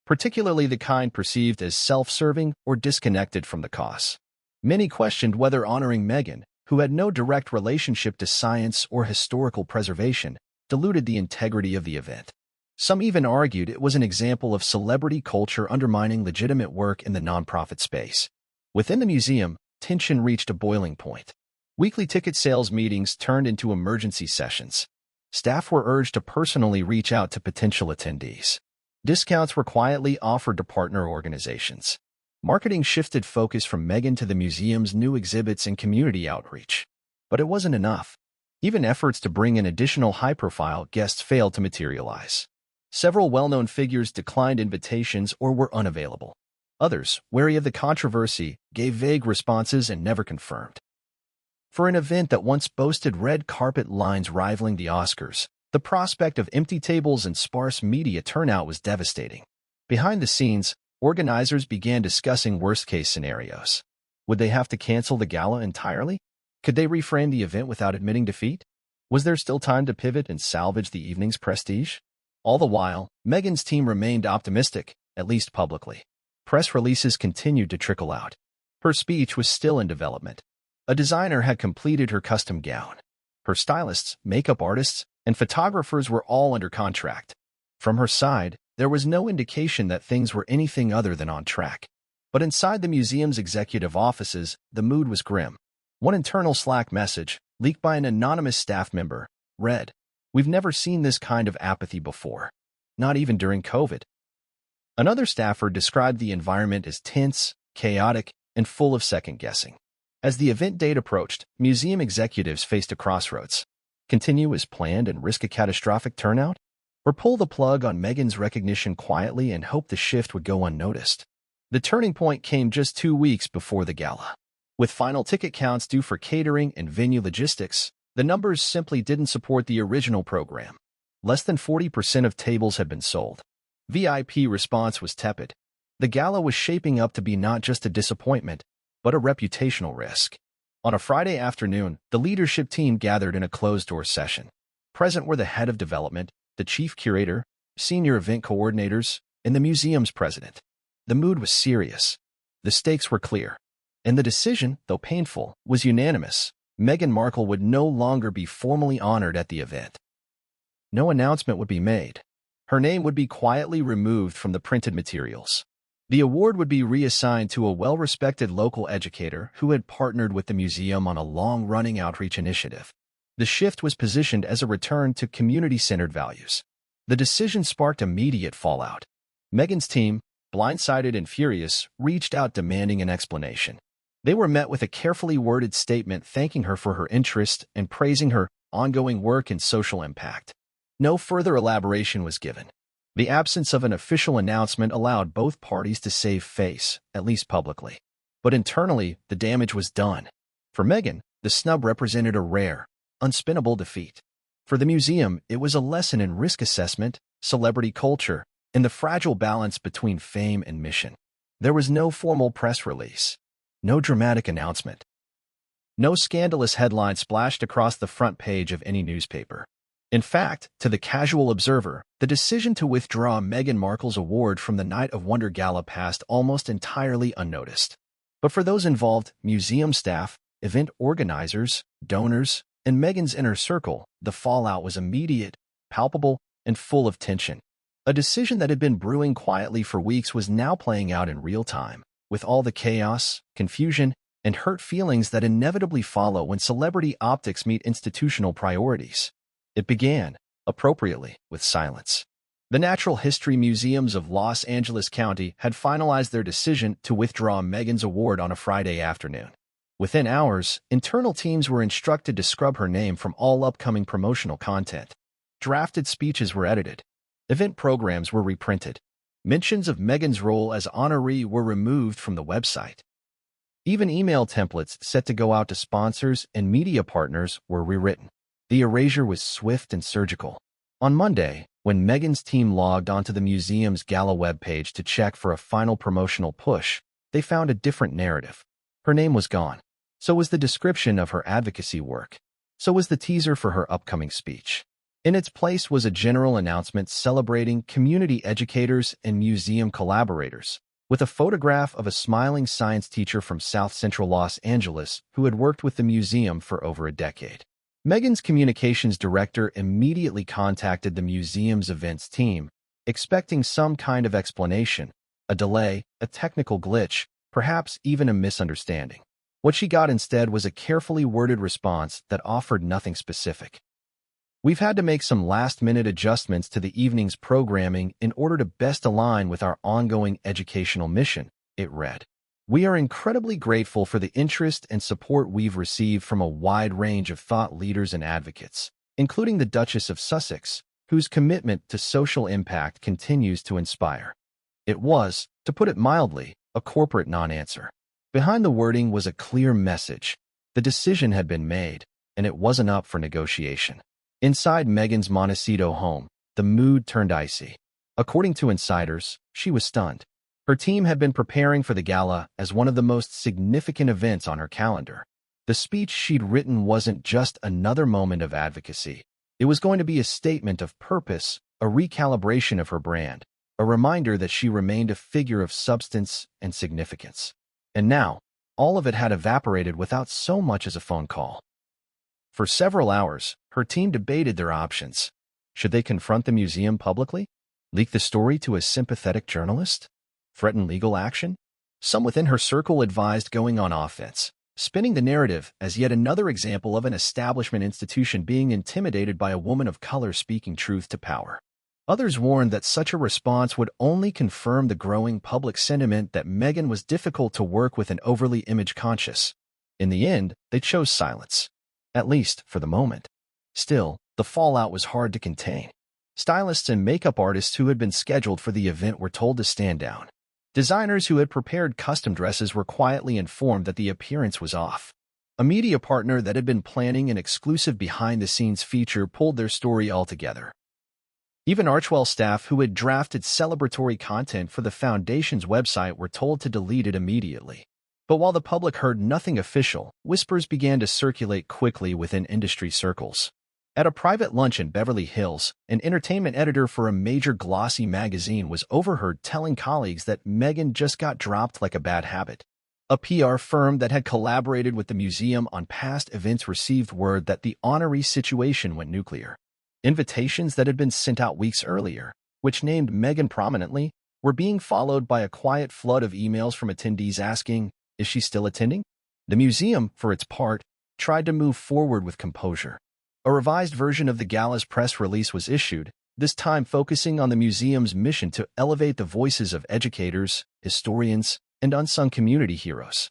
particularly the kind perceived as self-serving or disconnected from the cause. Many questioned whether honoring Meghan, who had no direct relationship to science or historical preservation, diluted the integrity of the event. Some even argued it was an example of celebrity culture undermining legitimate work in the nonprofit space. Within the museum, tension reached a boiling point. Weekly ticket sales meetings turned into emergency sessions. Staff were urged to personally reach out to potential attendees. Discounts were quietly offered to partner organizations. Marketing shifted focus from Meghan to the museum's new exhibits and community outreach. But it wasn't enough. Even efforts to bring in additional high-profile guests failed to materialize. Several well-known figures declined invitations or were unavailable. Others, wary of the controversy, gave vague responses and never confirmed. For an event that once boasted red carpet lines rivaling the Oscars, the prospect of empty tables and sparse media turnout was devastating. Behind the scenes, organizers began discussing worst-case scenarios. Would they have to cancel the gala entirely? Could they reframe the event without admitting defeat? Was there still time to pivot and salvage the evening's prestige? All the while, Meghan's team remained optimistic, at least publicly. Press releases continued to trickle out. Her speech was still in development. A designer had completed her custom gown. Her stylists, makeup artists, and photographers were all under contract. From her side, there was no indication that things were anything other than on track. But inside the museum's executive offices, the mood was grim. One internal Slack message, leaked by an anonymous staff member, read, "We've never seen this kind of apathy before. Not even during COVID." Another staffer described the environment as tense, chaotic, and full of second-guessing. As the event date approached, museum executives faced a crossroads. Continue as planned and risk a catastrophic turnout? Or pull the plug on Meghan's recognition quietly and hope the shift would go unnoticed? The turning point came just 2 weeks before the gala. With final ticket counts due for catering and venue logistics, the numbers simply didn't support the original program. Less than 40% of tables had been sold. VIP response was tepid. The gala was shaping up to be not just a disappointment, but a reputational risk. On a Friday afternoon, the leadership team gathered in a closed-door session. Present were the head of development, the chief curator, senior event coordinators, and the museum's president. The mood was serious. The stakes were clear. And the decision, though painful, was unanimous. Meghan Markle would no longer be formally honored at the event. No announcement would be made. Her name would be quietly removed from the printed materials. The award would be reassigned to a well-respected local educator who had partnered with the museum on a long-running outreach initiative. The shift was positioned as a return to community-centered values. The decision sparked immediate fallout. Meghan's team, blindsided and furious, reached out demanding an explanation. They were met with a carefully worded statement thanking her for her interest and praising her ongoing work and social impact. No further elaboration was given. The absence of an official announcement allowed both parties to save face, at least publicly. But internally, the damage was done. For Meghan, the snub represented a rare, unspinnable defeat. For the museum, it was a lesson in risk assessment, celebrity culture, and the fragile balance between fame and mission. There was no formal press release, no dramatic announcement, no scandalous headline splashed across the front page of any newspaper. In fact, to the casual observer, the decision to withdraw Meghan Markle's award from the Night of Wonder Gala passed almost entirely unnoticed. But for those involved, museum staff, event organizers, donors, and Meghan's inner circle, the fallout was immediate, palpable, and full of tension. A decision that had been brewing quietly for weeks was now playing out in real time, with all the chaos, confusion, and hurt feelings that inevitably follow when celebrity optics meet institutional priorities. It began, appropriately, with silence. The Natural History Museums of Los Angeles County had finalized their decision to withdraw Meghan's award on a Friday afternoon. Within hours, internal teams were instructed to scrub her name from all upcoming promotional content. Drafted speeches were edited. Event programs were reprinted. Mentions of Meghan's role as honoree were removed from the website. Even email templates set to go out to sponsors and media partners were rewritten. The erasure was swift and surgical. On Monday, when Meghan's team logged onto the museum's Gala webpage to check for a final promotional push, they found a different narrative. Her name was gone. So was the description of her advocacy work. So was the teaser for her upcoming speech. In its place was a general announcement celebrating community educators and museum collaborators, with a photograph of a smiling science teacher from South Central Los Angeles who had worked with the museum for over a decade. Meghan's communications director immediately contacted the museum's events team, expecting some kind of explanation, a delay, a technical glitch, perhaps even a misunderstanding. What she got instead was a carefully worded response that offered nothing specific. "We've had to make some last-minute adjustments to the evening's programming in order to best align with our ongoing educational mission," it read. "We are incredibly grateful for the interest and support we've received from a wide range of thought leaders and advocates, including the Duchess of Sussex, whose commitment to social impact continues to inspire." It was, to put it mildly, a corporate non-answer. Behind the wording was a clear message. The decision had been made, and it wasn't up for negotiation. Inside Meghan's Montecito home, the mood turned icy. According to insiders, she was stunned. Her team had been preparing for the gala as one of the most significant events on her calendar. The speech she'd written wasn't just another moment of advocacy. It was going to be a statement of purpose, a recalibration of her brand, a reminder that she remained a figure of substance and significance. And now, all of it had evaporated without so much as a phone call. For several hours, her team debated their options. Should they confront the museum publicly? Leak the story to a sympathetic journalist? Threaten legal action? Some within her circle advised going on offense, spinning the narrative as yet another example of an establishment institution being intimidated by a woman of color speaking truth to power. Others warned that such a response would only confirm the growing public sentiment that Meghan was difficult to work with and overly image-conscious. In the end, they chose silence, at least for the moment. Still, the fallout was hard to contain. Stylists and makeup artists who had been scheduled for the event were told to stand down. Designers who had prepared custom dresses were quietly informed that the appearance was off. A media partner that had been planning an exclusive behind-the-scenes feature pulled their story altogether. Even Archewell staff who had drafted celebratory content for the Foundation's website were told to delete it immediately. But while the public heard nothing official, whispers began to circulate quickly within industry circles. At a private lunch in Beverly Hills, an entertainment editor for a major glossy magazine was overheard telling colleagues that Meghan just got dropped like a bad habit. A PR firm that had collaborated with the museum on past events received word that the honoree situation went nuclear. Invitations that had been sent out weeks earlier, which named Meghan prominently, were being followed by a quiet flood of emails from attendees asking, "Is she still attending?" The museum, for its part, tried to move forward with composure. A revised version of the gala's press release was issued, this time focusing on the museum's mission to elevate the voices of educators, historians, and unsung community heroes.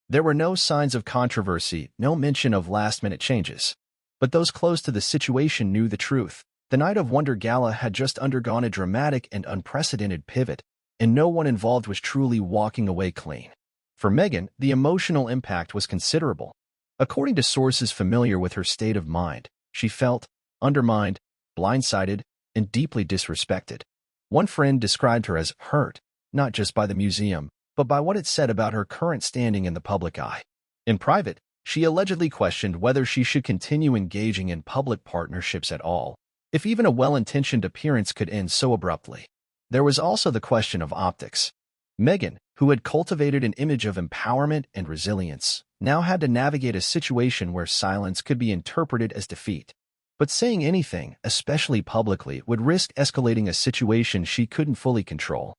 There were no signs of controversy, no mention of last-minute changes. But those close to the situation knew the truth. The Night of Wonder Gala had just undergone a dramatic and unprecedented pivot, and no one involved was truly walking away clean. For Meghan, the emotional impact was considerable. According to sources familiar with her state of mind, she felt undermined, blindsided, and deeply disrespected. One friend described her as hurt, not just by the museum, but by what it said about her current standing in the public eye. In private, she allegedly questioned whether she should continue engaging in public partnerships at all, if even a well-intentioned appearance could end so abruptly. There was also the question of optics. Meghan, who had cultivated an image of empowerment and resilience, now had to navigate a situation where silence could be interpreted as defeat. But saying anything, especially publicly, would risk escalating a situation she couldn't fully control.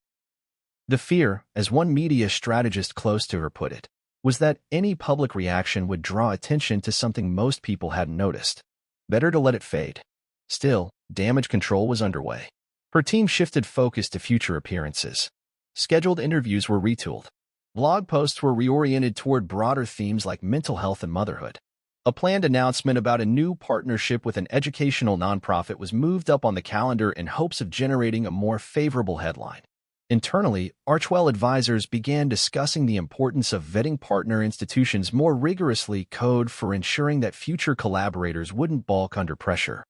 The fear, as one media strategist close to her put it, was that any public reaction would draw attention to something most people hadn't noticed. Better to let it fade. Still, damage control was underway. Her team shifted focus to future appearances. Scheduled interviews were retooled. Blog posts were reoriented toward broader themes like mental health and motherhood. A planned announcement about a new partnership with an educational nonprofit was moved up on the calendar in hopes of generating a more favorable headline. Internally, Archwell advisors began discussing the importance of vetting partner institutions more rigorously code for ensuring that future collaborators wouldn't balk under pressure.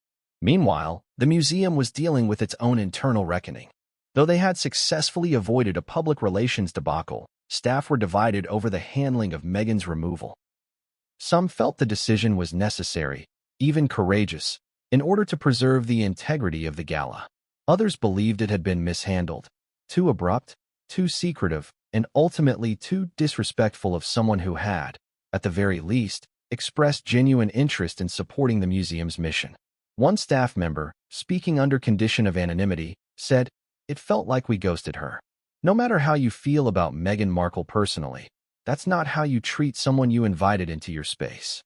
Meanwhile, the museum was dealing with its own internal reckoning. Though they had successfully avoided a public relations debacle, staff were divided over the handling of Meghan's removal. Some felt the decision was necessary, even courageous, in order to preserve the integrity of the gala. Others believed it had been mishandled, too abrupt, too secretive, and ultimately too disrespectful of someone who had, at the very least, expressed genuine interest in supporting the museum's mission. One staff member, speaking under condition of anonymity, said, "It felt like we ghosted her." No matter how you feel about Meghan Markle personally, that's not how you treat someone you invited into your space.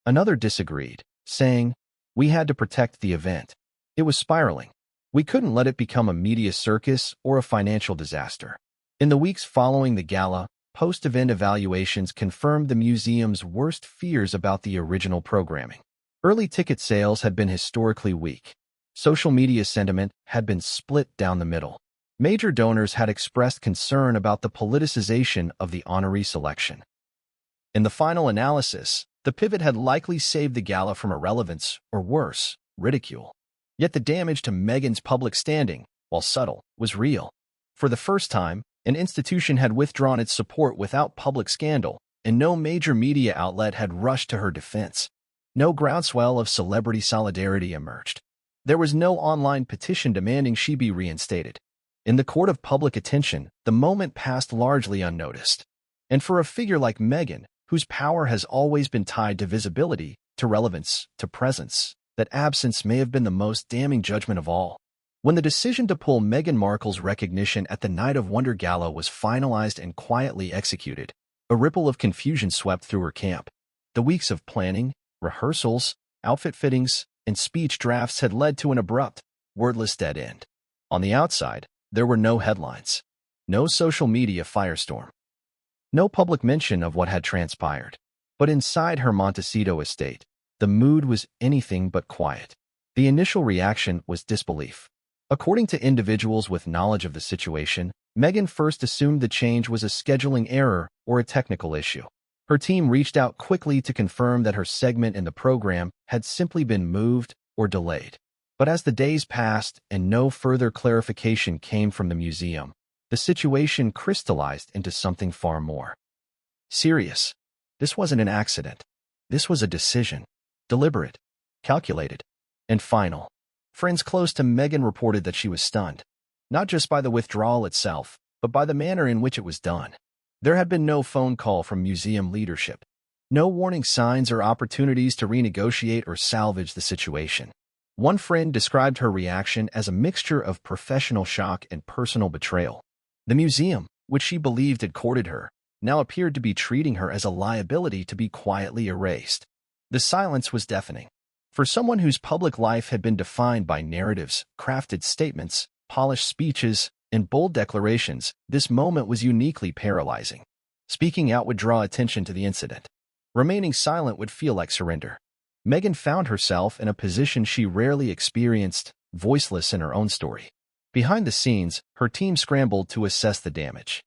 Another disagreed, saying, "We had to protect the event. It was spiraling. We couldn't let it become a media circus or a financial disaster." In the weeks following the gala, post-event evaluations confirmed the museum's worst fears about the original programming. Early ticket sales had been historically weak. Social media sentiment had been split down the middle. Major donors had expressed concern about the politicization of the honoree selection. In the final analysis, the pivot had likely saved the gala from irrelevance, or worse, ridicule. Yet the damage to Meghan's public standing, while subtle, was real. For the first time, an institution had withdrawn its support without public scandal, and no major media outlet had rushed to her defense. No groundswell of celebrity solidarity emerged. There was no online petition demanding she be reinstated. In the court of public attention, the moment passed largely unnoticed. And for a figure like Meghan, whose power has always been tied to visibility, to relevance, to presence, that absence may have been the most damning judgment of all. When the decision to pull Meghan Markle's recognition at the Night of Wonder Gala was finalized and quietly executed, a ripple of confusion swept through her camp. The weeks of planning, rehearsals, outfit fittings, and speech drafts had led to an abrupt, wordless dead end. On the outside, there were no headlines, no social media firestorm, no public mention of what had transpired. But inside her Montecito estate, the mood was anything but quiet. The initial reaction was disbelief. According to individuals with knowledge of the situation, Meghan first assumed the change was a scheduling error or a technical issue. Her team reached out quickly to confirm that her segment in the program had simply been moved or delayed. But as the days passed and no further clarification came from the museum, the situation crystallized into something far more serious. This wasn't an accident. This was a decision. Deliberate, calculated, and final. Friends close to Meghan reported that she was stunned, not just by the withdrawal itself, but by the manner in which it was done. There had been no phone call from museum leadership, no warning signs or opportunities to renegotiate or salvage the situation. One friend described her reaction as a mixture of professional shock and personal betrayal. The museum, which she believed had courted her, now appeared to be treating her as a liability to be quietly erased. The silence was deafening. For someone whose public life had been defined by narratives, crafted statements, polished speeches, and bold declarations, this moment was uniquely paralyzing. Speaking out would draw attention to the incident. Remaining silent would feel like surrender. Meghan found herself in a position she rarely experienced, voiceless in her own story. Behind the scenes, her team scrambled to assess the damage.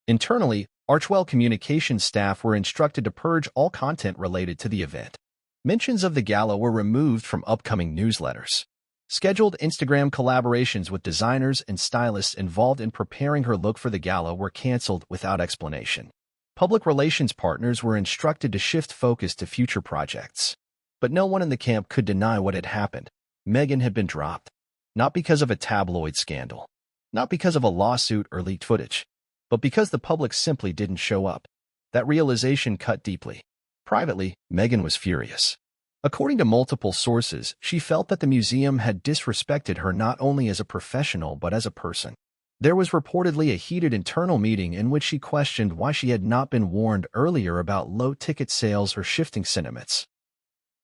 Internally, Archewell communications staff were instructed to purge all content related to the event. Mentions of the gala were removed from upcoming newsletters. Scheduled Instagram collaborations with designers and stylists involved in preparing her look for the gala were canceled without explanation. Public relations partners were instructed to shift focus to future projects. But no one in the camp could deny what had happened. Meghan had been dropped. Not because of a tabloid scandal. Not because of a lawsuit or leaked footage. But because the public simply didn't show up. That realization cut deeply. Privately, Meghan was furious. According to multiple sources, she felt that the museum had disrespected her not only as a professional but as a person. There was reportedly a heated internal meeting in which she questioned why she had not been warned earlier about low ticket sales or shifting sentiments.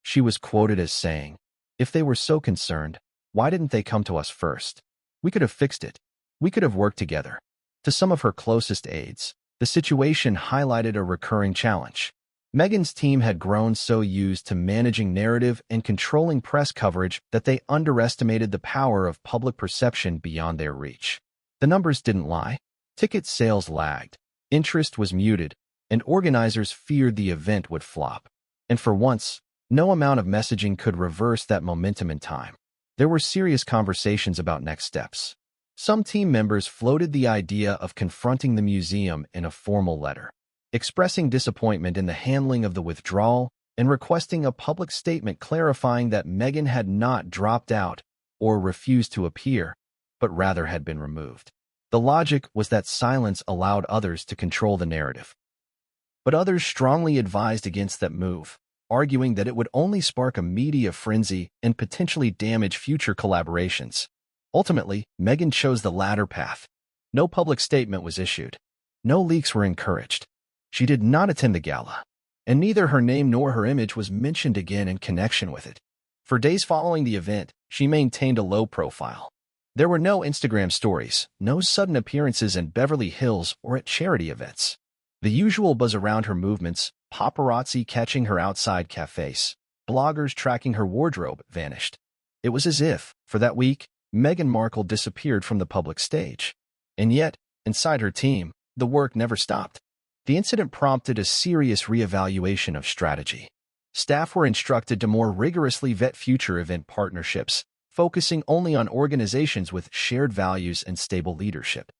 She was quoted as saying, "If they were so concerned, why didn't they come to us first? We could have fixed it. We could have worked together." To some of her closest aides, the situation highlighted a recurring challenge. Meghan's team had grown so used to managing narrative and controlling press coverage that they underestimated the power of public perception beyond their reach. The numbers didn't lie. Ticket sales lagged, interest was muted, and organizers feared the event would flop. And for once, no amount of messaging could reverse that momentum in time. There were serious conversations about next steps. Some team members floated the idea of confronting the museum in a formal letter, expressing disappointment in the handling of the withdrawal and requesting a public statement clarifying that Meghan had not dropped out or refused to appear, but rather had been removed. The logic was that silence allowed others to control the narrative. But others strongly advised against that move, arguing that it would only spark a media frenzy and potentially damage future collaborations. Ultimately, Meghan chose the latter path. No public statement was issued. No leaks were encouraged. She did not attend the gala, and neither her name nor her image was mentioned again in connection with it. For days following the event, she maintained a low profile. There were no Instagram stories, no sudden appearances in Beverly Hills or at charity events. The usual buzz around her movements, paparazzi catching her outside cafes, bloggers tracking her wardrobe, vanished. It was as if, for that week, Meghan Markle disappeared from the public stage. And yet, inside her team, the work never stopped. The incident prompted a serious reevaluation of strategy. Staff were instructed to more rigorously vet future event partnerships, focusing only on organizations with shared values and stable leadership.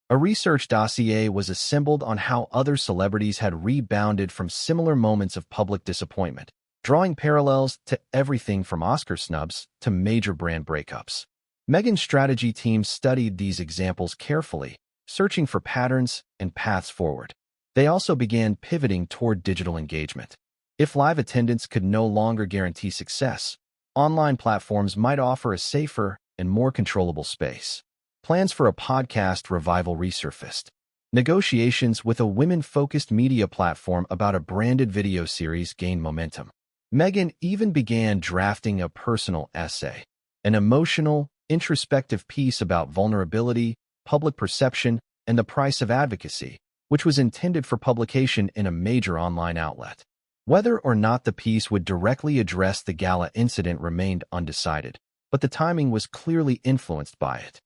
A research dossier was assembled on how other celebrities had rebounded from similar moments of public disappointment, drawing parallels to everything from Oscar snubs to major brand breakups. Meghan's strategy team studied these examples carefully, searching for patterns and paths forward. They also began pivoting toward digital engagement. If live attendance could no longer guarantee success, online platforms might offer a safer and more controllable space. Plans for a podcast revival resurfaced. Negotiations with a women-focused media platform about a branded video series gained momentum. Meghan even began drafting a personal essay, an emotional, introspective piece about vulnerability, public perception, and the price of advocacy, which was intended for publication in a major online outlet. Whether or not the piece would directly address the gala incident remained undecided, but the timing was clearly influenced by it.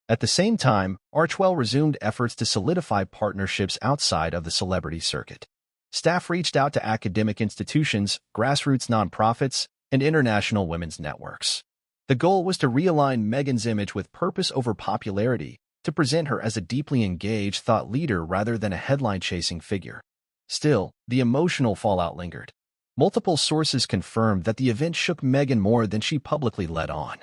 At the same time, Archewell resumed efforts to solidify partnerships outside of the celebrity circuit. Staff reached out to academic institutions, grassroots nonprofits, and international women's networks. The goal was to realign Meghan's image with purpose over popularity, to present her as a deeply engaged thought leader rather than a headline-chasing figure. Still, the emotional fallout lingered. Multiple sources confirmed that the event shook Meghan more than she publicly let on.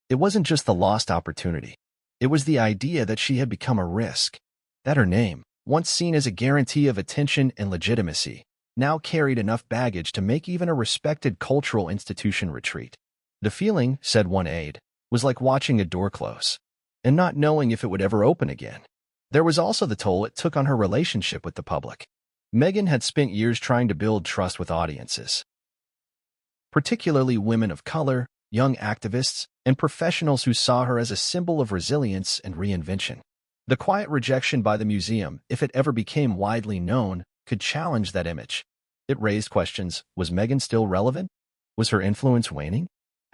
It wasn't just the lost opportunity. It was the idea that she had become a risk, that her name, once seen as a guarantee of attention and legitimacy, now carried enough baggage to make even a respected cultural institution retreat. The feeling, said one aide, was like watching a door close and not knowing if it would ever open again. There was also the toll it took on her relationship with the public. Meghan had spent years trying to build trust with audiences, particularly women of color, young activists, and professionals who saw her as a symbol of resilience and reinvention. The quiet rejection by the museum, if it ever became widely known, could challenge that image. It raised questions. Was Meghan still relevant? Was her influence waning?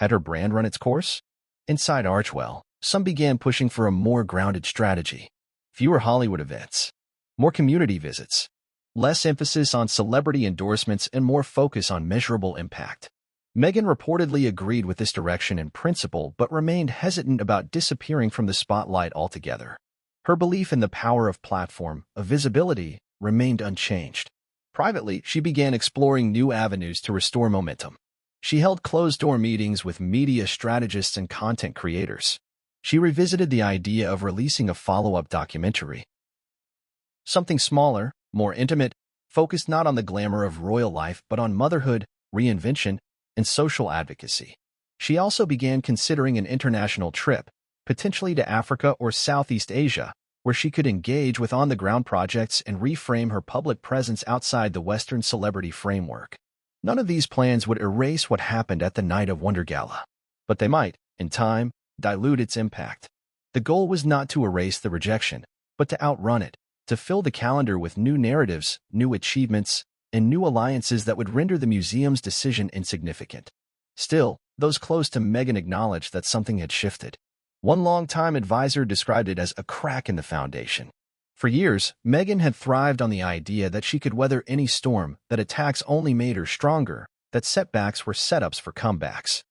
Had her brand run its course? Inside Archwell, some began pushing for a more grounded strategy. Fewer Hollywood events, more community visits, less emphasis on celebrity endorsements, and more focus on measurable impact. Meghan reportedly agreed with this direction in principle but remained hesitant about disappearing from the spotlight altogether. Her belief in the power of platform, of visibility, remained unchanged. Privately, she began exploring new avenues to restore momentum. She held closed-door meetings with media strategists and content creators. She revisited the idea of releasing a follow-up documentary. Something smaller, more intimate, focused not on the glamour of royal life but on motherhood, reinvention, and social advocacy. She also began considering an international trip, potentially to Africa or Southeast Asia, where she could engage with on-the-ground projects and reframe her public presence outside the Western celebrity framework. None of these plans would erase what happened at the Night of Wonder Gala, but they might, in time, dilute its impact. The goal was not to erase the rejection, but to outrun it, to fill the calendar with new narratives, new achievements, and new alliances that would render the museum's decision insignificant. Still, those close to Meghan acknowledged that something had shifted. One longtime advisor described it as a crack in the foundation. For years, Meghan had thrived on the idea that she could weather any storm, that attacks only made her stronger, that setbacks were setups for comebacks.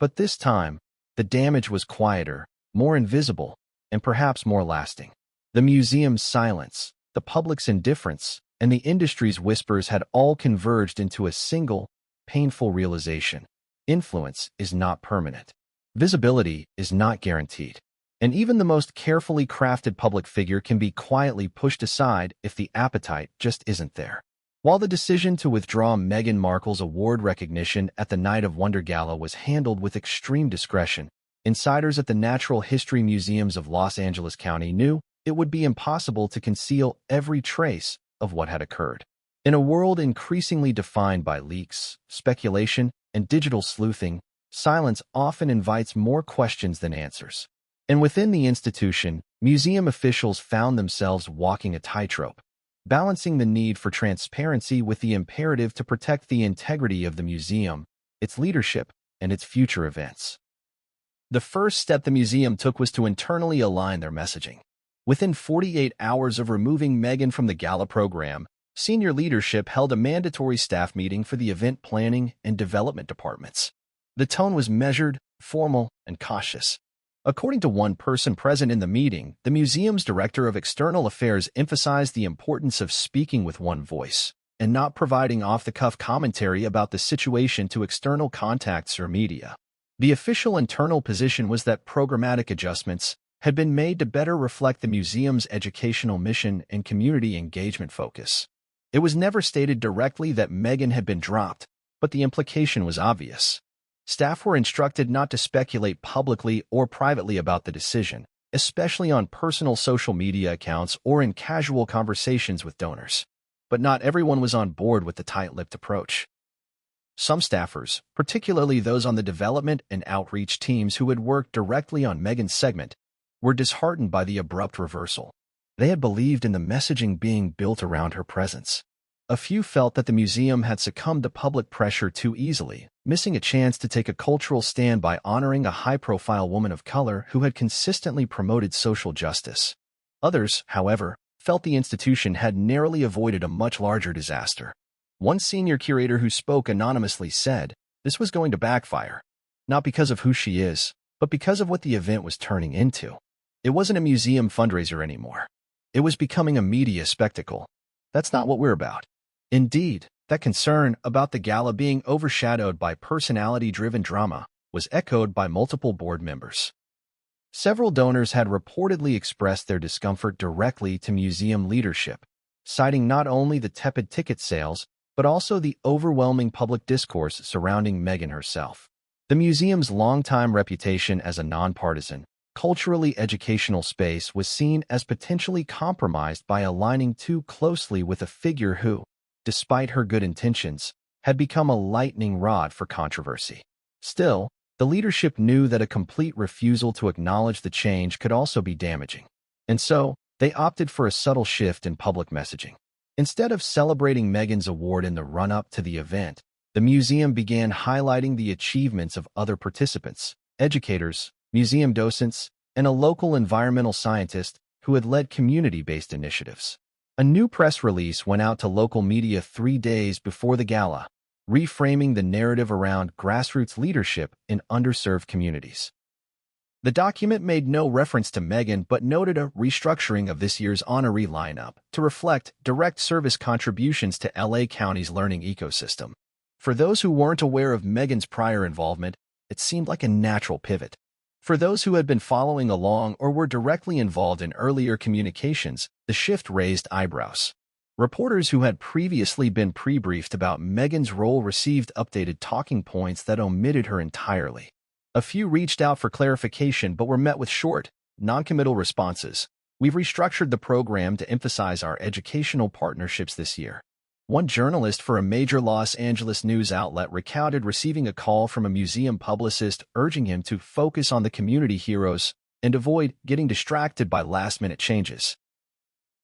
But this time, the damage was quieter, more invisible, and perhaps more lasting. The museum's silence, the public's indifference, and the industry's whispers had all converged into a single, painful realization. Influence is not permanent. Visibility is not guaranteed. And even the most carefully crafted public figure can be quietly pushed aside if the appetite just isn't there. While the decision to withdraw Meghan Markle's award recognition at the Night of Wonder Gala was handled with extreme discretion, insiders at the Natural History Museums of Los Angeles County knew it would be impossible to conceal every trace of what had occurred. In a world increasingly defined by leaks, speculation, and digital sleuthing, silence often invites more questions than answers. And within the institution, museum officials found themselves walking a tightrope, balancing the need for transparency with the imperative to protect the integrity of the museum, its leadership, and its future events. The first step the museum took was to internally align their messaging. Within 48 hours of removing Meghan from the gala program, senior leadership held a mandatory staff meeting for the event planning and development departments. The tone was measured, formal, and cautious. According to one person present in the meeting, the museum's director of external affairs emphasized the importance of speaking with one voice and not providing off-the-cuff commentary about the situation to external contacts or media. The official internal position was that programmatic adjustments had been made to better reflect the museum's educational mission and community engagement focus. It was never stated directly that Meghan had been dropped, but the implication was obvious. Staff were instructed not to speculate publicly or privately about the decision, especially on personal social media accounts or in casual conversations with donors. But not everyone was on board with the tight-lipped approach. Some staffers, particularly those on the development and outreach teams who had worked directly on Meghan's segment, were disheartened by the abrupt reversal. They had believed in the messaging being built around her presence. A few felt that the museum had succumbed to public pressure too easily, missing a chance to take a cultural stand by honoring a high-profile woman of color who had consistently promoted social justice. Others, however, felt the institution had narrowly avoided a much larger disaster. One senior curator who spoke anonymously said, "This was going to backfire, not because of who she is, but because of what the event was turning into. It wasn't a museum fundraiser anymore. It was becoming a media spectacle. That's not what we're about." Indeed, that concern about the gala being overshadowed by personality-driven drama was echoed by multiple board members. Several donors had reportedly expressed their discomfort directly to museum leadership, citing not only the tepid ticket sales, but also the overwhelming public discourse surrounding Meghan herself. The museum's longtime reputation as a nonpartisan, culturally educational space was seen as potentially compromised by aligning too closely with a figure who, despite her good intentions, had become a lightning rod for controversy. Still, the leadership knew that a complete refusal to acknowledge the change could also be damaging. And so, they opted for a subtle shift in public messaging. Instead of celebrating Meghan's award in the run-up to the event, The museum began highlighting the achievements of other participants, educators, museum docents, and a local environmental scientist who had led community-based initiatives. A new press release went out to local media 3 days before the gala, reframing the narrative around grassroots leadership in underserved communities. The document made no reference to Meghan but noted a restructuring of this year's honoree lineup to reflect direct service contributions to LA County's learning ecosystem. For those who weren't aware of Meghan's prior involvement, it seemed like a natural pivot. For those who had been following along or were directly involved in earlier communications, the shift raised eyebrows. Reporters who had previously been pre-briefed about Meghan's role received updated talking points that omitted her entirely. A few reached out for clarification but were met with short, non-committal responses. "We've restructured the program to emphasize our educational partnerships this year." One journalist for a major Los Angeles news outlet recounted receiving a call from a museum publicist urging him to focus on the community heroes and avoid getting distracted by last-minute changes.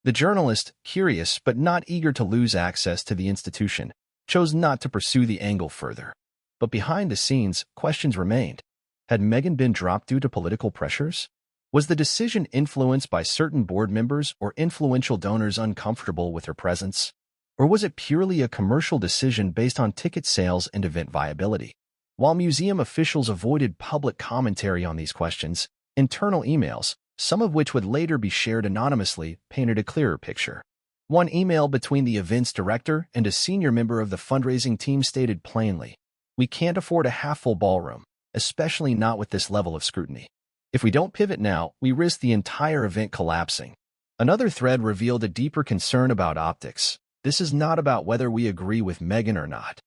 The journalist, curious but not eager to lose access to the institution, chose not to pursue the angle further. But behind the scenes, questions remained. Had Meghan been dropped due to political pressures? Was the decision influenced by certain board members or influential donors uncomfortable with her presence? Or was it purely a commercial decision based on ticket sales and event viability? While museum officials avoided public commentary on these questions, internal emails, some of which would later be shared anonymously, painted a clearer picture. One email between the event's director and a senior member of the fundraising team stated plainly, "We can't afford a half-full ballroom, especially not with this level of scrutiny. If we don't pivot now, we risk the entire event collapsing." Another thread revealed a deeper concern about optics. "This is not about whether we agree with Meghan or not.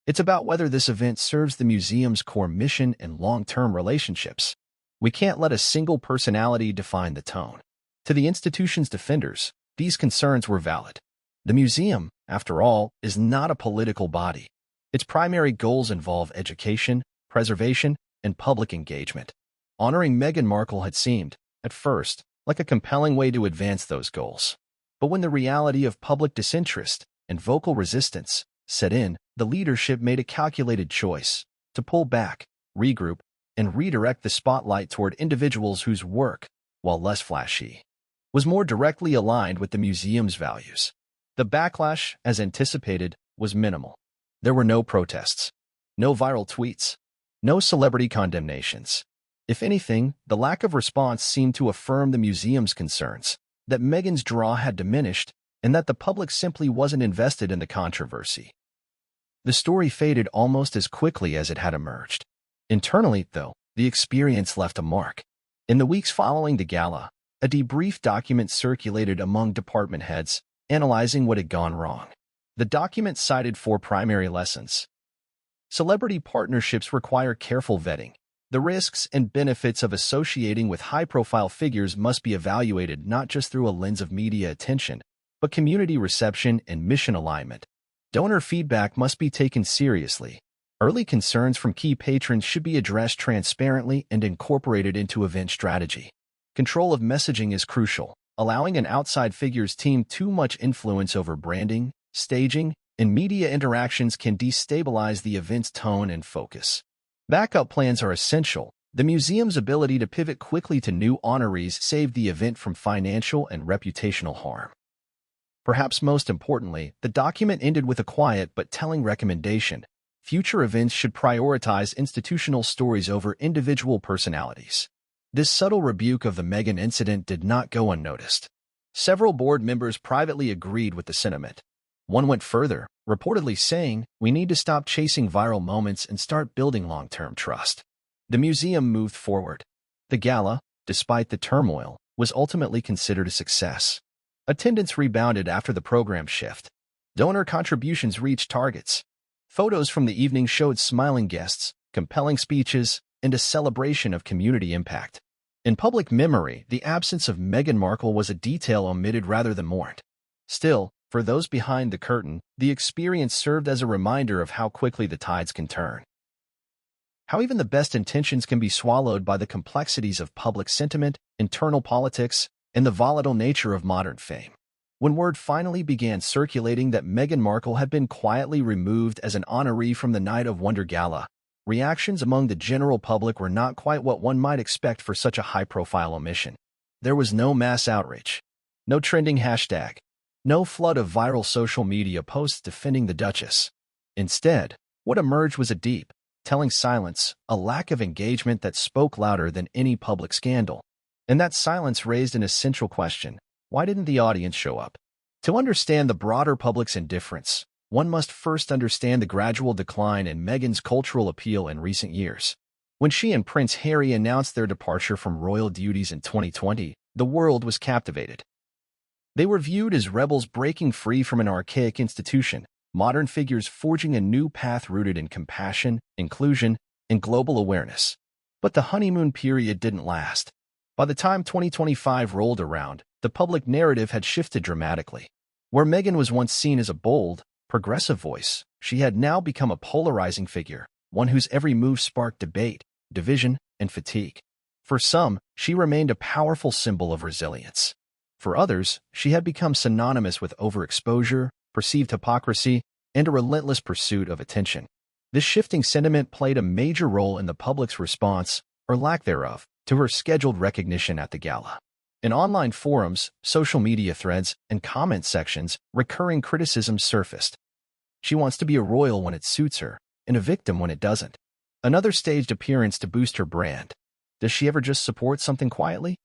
It's about whether this event serves the museum's core mission and long-term relationships. We can't let a single personality define the tone." To the institution's defenders, these concerns were valid. The museum, after all, is not a political body. Its primary goals involve education, preservation, and public engagement. Honoring Meghan Markle had seemed, at first, like a compelling way to advance those goals. But when the reality of public disinterest and vocal resistance set in, the leadership made a calculated choice to pull back, regroup, and redirect the spotlight toward individuals whose work, while less flashy, was more directly aligned with the museum's values. The backlash, as anticipated, was minimal. There were no protests, no viral tweets, no celebrity condemnations. If anything, the lack of response seemed to affirm the museum's concerns that Meghan's draw had diminished and that the public simply wasn't invested in the controversy. The story faded almost as quickly as it had emerged. Internally, though, the experience left a mark. In the weeks following the gala, a debrief document circulated among department heads, analyzing what had gone wrong. The document cited 4 primary lessons. Celebrity partnerships require careful vetting. The risks and benefits of associating with high-profile figures must be evaluated not just through a lens of media attention, but community reception and mission alignment. Donor feedback must be taken seriously. Early concerns from key patrons should be addressed transparently and incorporated into event strategy. Control of messaging is crucial. Allowing an outside figure's team too much influence over branding, staging, and media interactions can destabilize the event's tone and focus. Backup plans are essential. The museum's ability to pivot quickly to new honorees saved the event from financial and reputational harm. Perhaps most importantly, the document ended with a quiet but telling recommendation. Future events should prioritize institutional stories over individual personalities. This subtle rebuke of the Meghan incident did not go unnoticed. Several board members privately agreed with the sentiment. One went further, reportedly saying, "We need to stop chasing viral moments and start building long-term trust." The museum moved forward. The gala, despite the turmoil, was ultimately considered a success. Attendance rebounded after the program shift. Donor contributions reached targets. Photos from the evening showed smiling guests, compelling speeches, and a celebration of community impact. In public memory, the absence of Meghan Markle was a detail omitted rather than mourned. Still, for those behind the curtain, the experience served as a reminder of how quickly the tides can turn. How even the best intentions can be swallowed by the complexities of public sentiment, internal politics, and the volatile nature of modern fame. When word finally began circulating that Meghan Markle had been quietly removed as an honoree from the Night of Wonder Gala, reactions among the general public were not quite what one might expect for such a high-profile omission. There was no mass outrage, no trending hashtag, no flood of viral social media posts defending the Duchess. Instead, what emerged was a deep, telling silence, a lack of engagement that spoke louder than any public scandal. And that silence raised an essential question: why didn't the audience show up? To understand the broader public's indifference, one must first understand the gradual decline in Meghan's cultural appeal in recent years. When she and Prince Harry announced their departure from royal duties in 2020, the world was captivated. They were viewed as rebels breaking free from an archaic institution, modern figures forging a new path rooted in compassion, inclusion, and global awareness. But the honeymoon period didn't last. By the time 2025 rolled around, the public narrative had shifted dramatically. Where Meghan was once seen as a bold, progressive voice, she had now become a polarizing figure, one whose every move sparked debate, division, and fatigue. For some, she remained a powerful symbol of resilience. For others, she had become synonymous with overexposure, perceived hypocrisy, and a relentless pursuit of attention. This shifting sentiment played a major role in the public's response, or lack thereof, to her scheduled recognition at the gala. In online forums, social media threads, and comment sections, recurring criticisms surfaced. She wants to be a royal when it suits her, and a victim when it doesn't. Another staged appearance to boost her brand. Does she ever just support something quietly?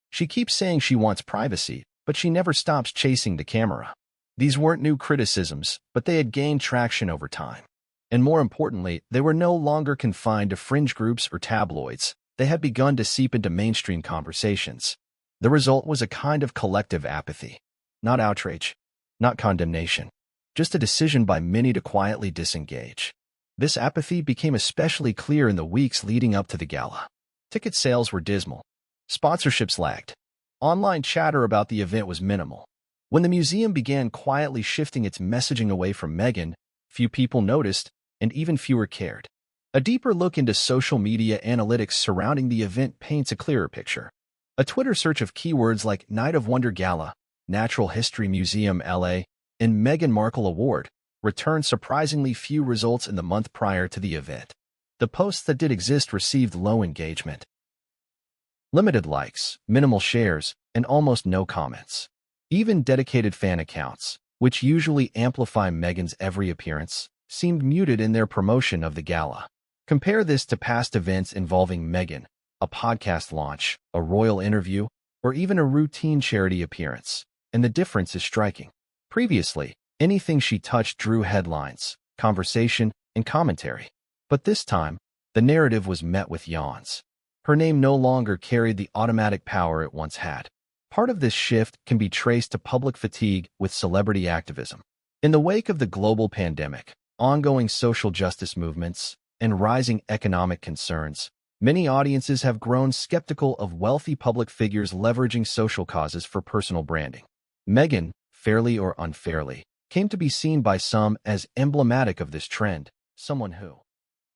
She keeps saying she wants privacy, but she never stops chasing the camera. These weren't new criticisms, but they had gained traction over time. And more importantly, they were no longer confined to fringe groups or tabloids. They had begun to seep into mainstream conversations. The result was a kind of collective apathy. Not outrage, not condemnation, just a decision by many to quietly disengage. This apathy became especially clear in the weeks leading up to the gala. Ticket sales were dismal. Sponsorships lagged. Online chatter about the event was minimal. When the museum began quietly shifting its messaging away from Meghan, few people noticed, and even fewer cared. A deeper look into social media analytics surrounding the event paints a clearer picture. A Twitter search of keywords like Night of Wonder Gala, Natural History Museum LA, and Meghan Markle Award returned surprisingly few results in the month prior to the event. The posts that did exist received low engagement, limited likes, minimal shares, and almost no comments. Even dedicated fan accounts, which usually amplify Meghan's every appearance, seemed muted in their promotion of the gala. Compare this to past events involving Meghan, a podcast launch, a royal interview, or even a routine charity appearance, and the difference is striking. Previously, anything she touched drew headlines, conversation, and commentary. But this time, the narrative was met with yawns. Her name no longer carried the automatic power it once had. Part of this shift can be traced to public fatigue with celebrity activism. In the wake of the global pandemic, ongoing social justice movements, and rising economic concerns, many audiences have grown skeptical of wealthy public figures leveraging social causes for personal branding. Meghan, fairly or unfairly, came to be seen by some as emblematic of this trend, someone who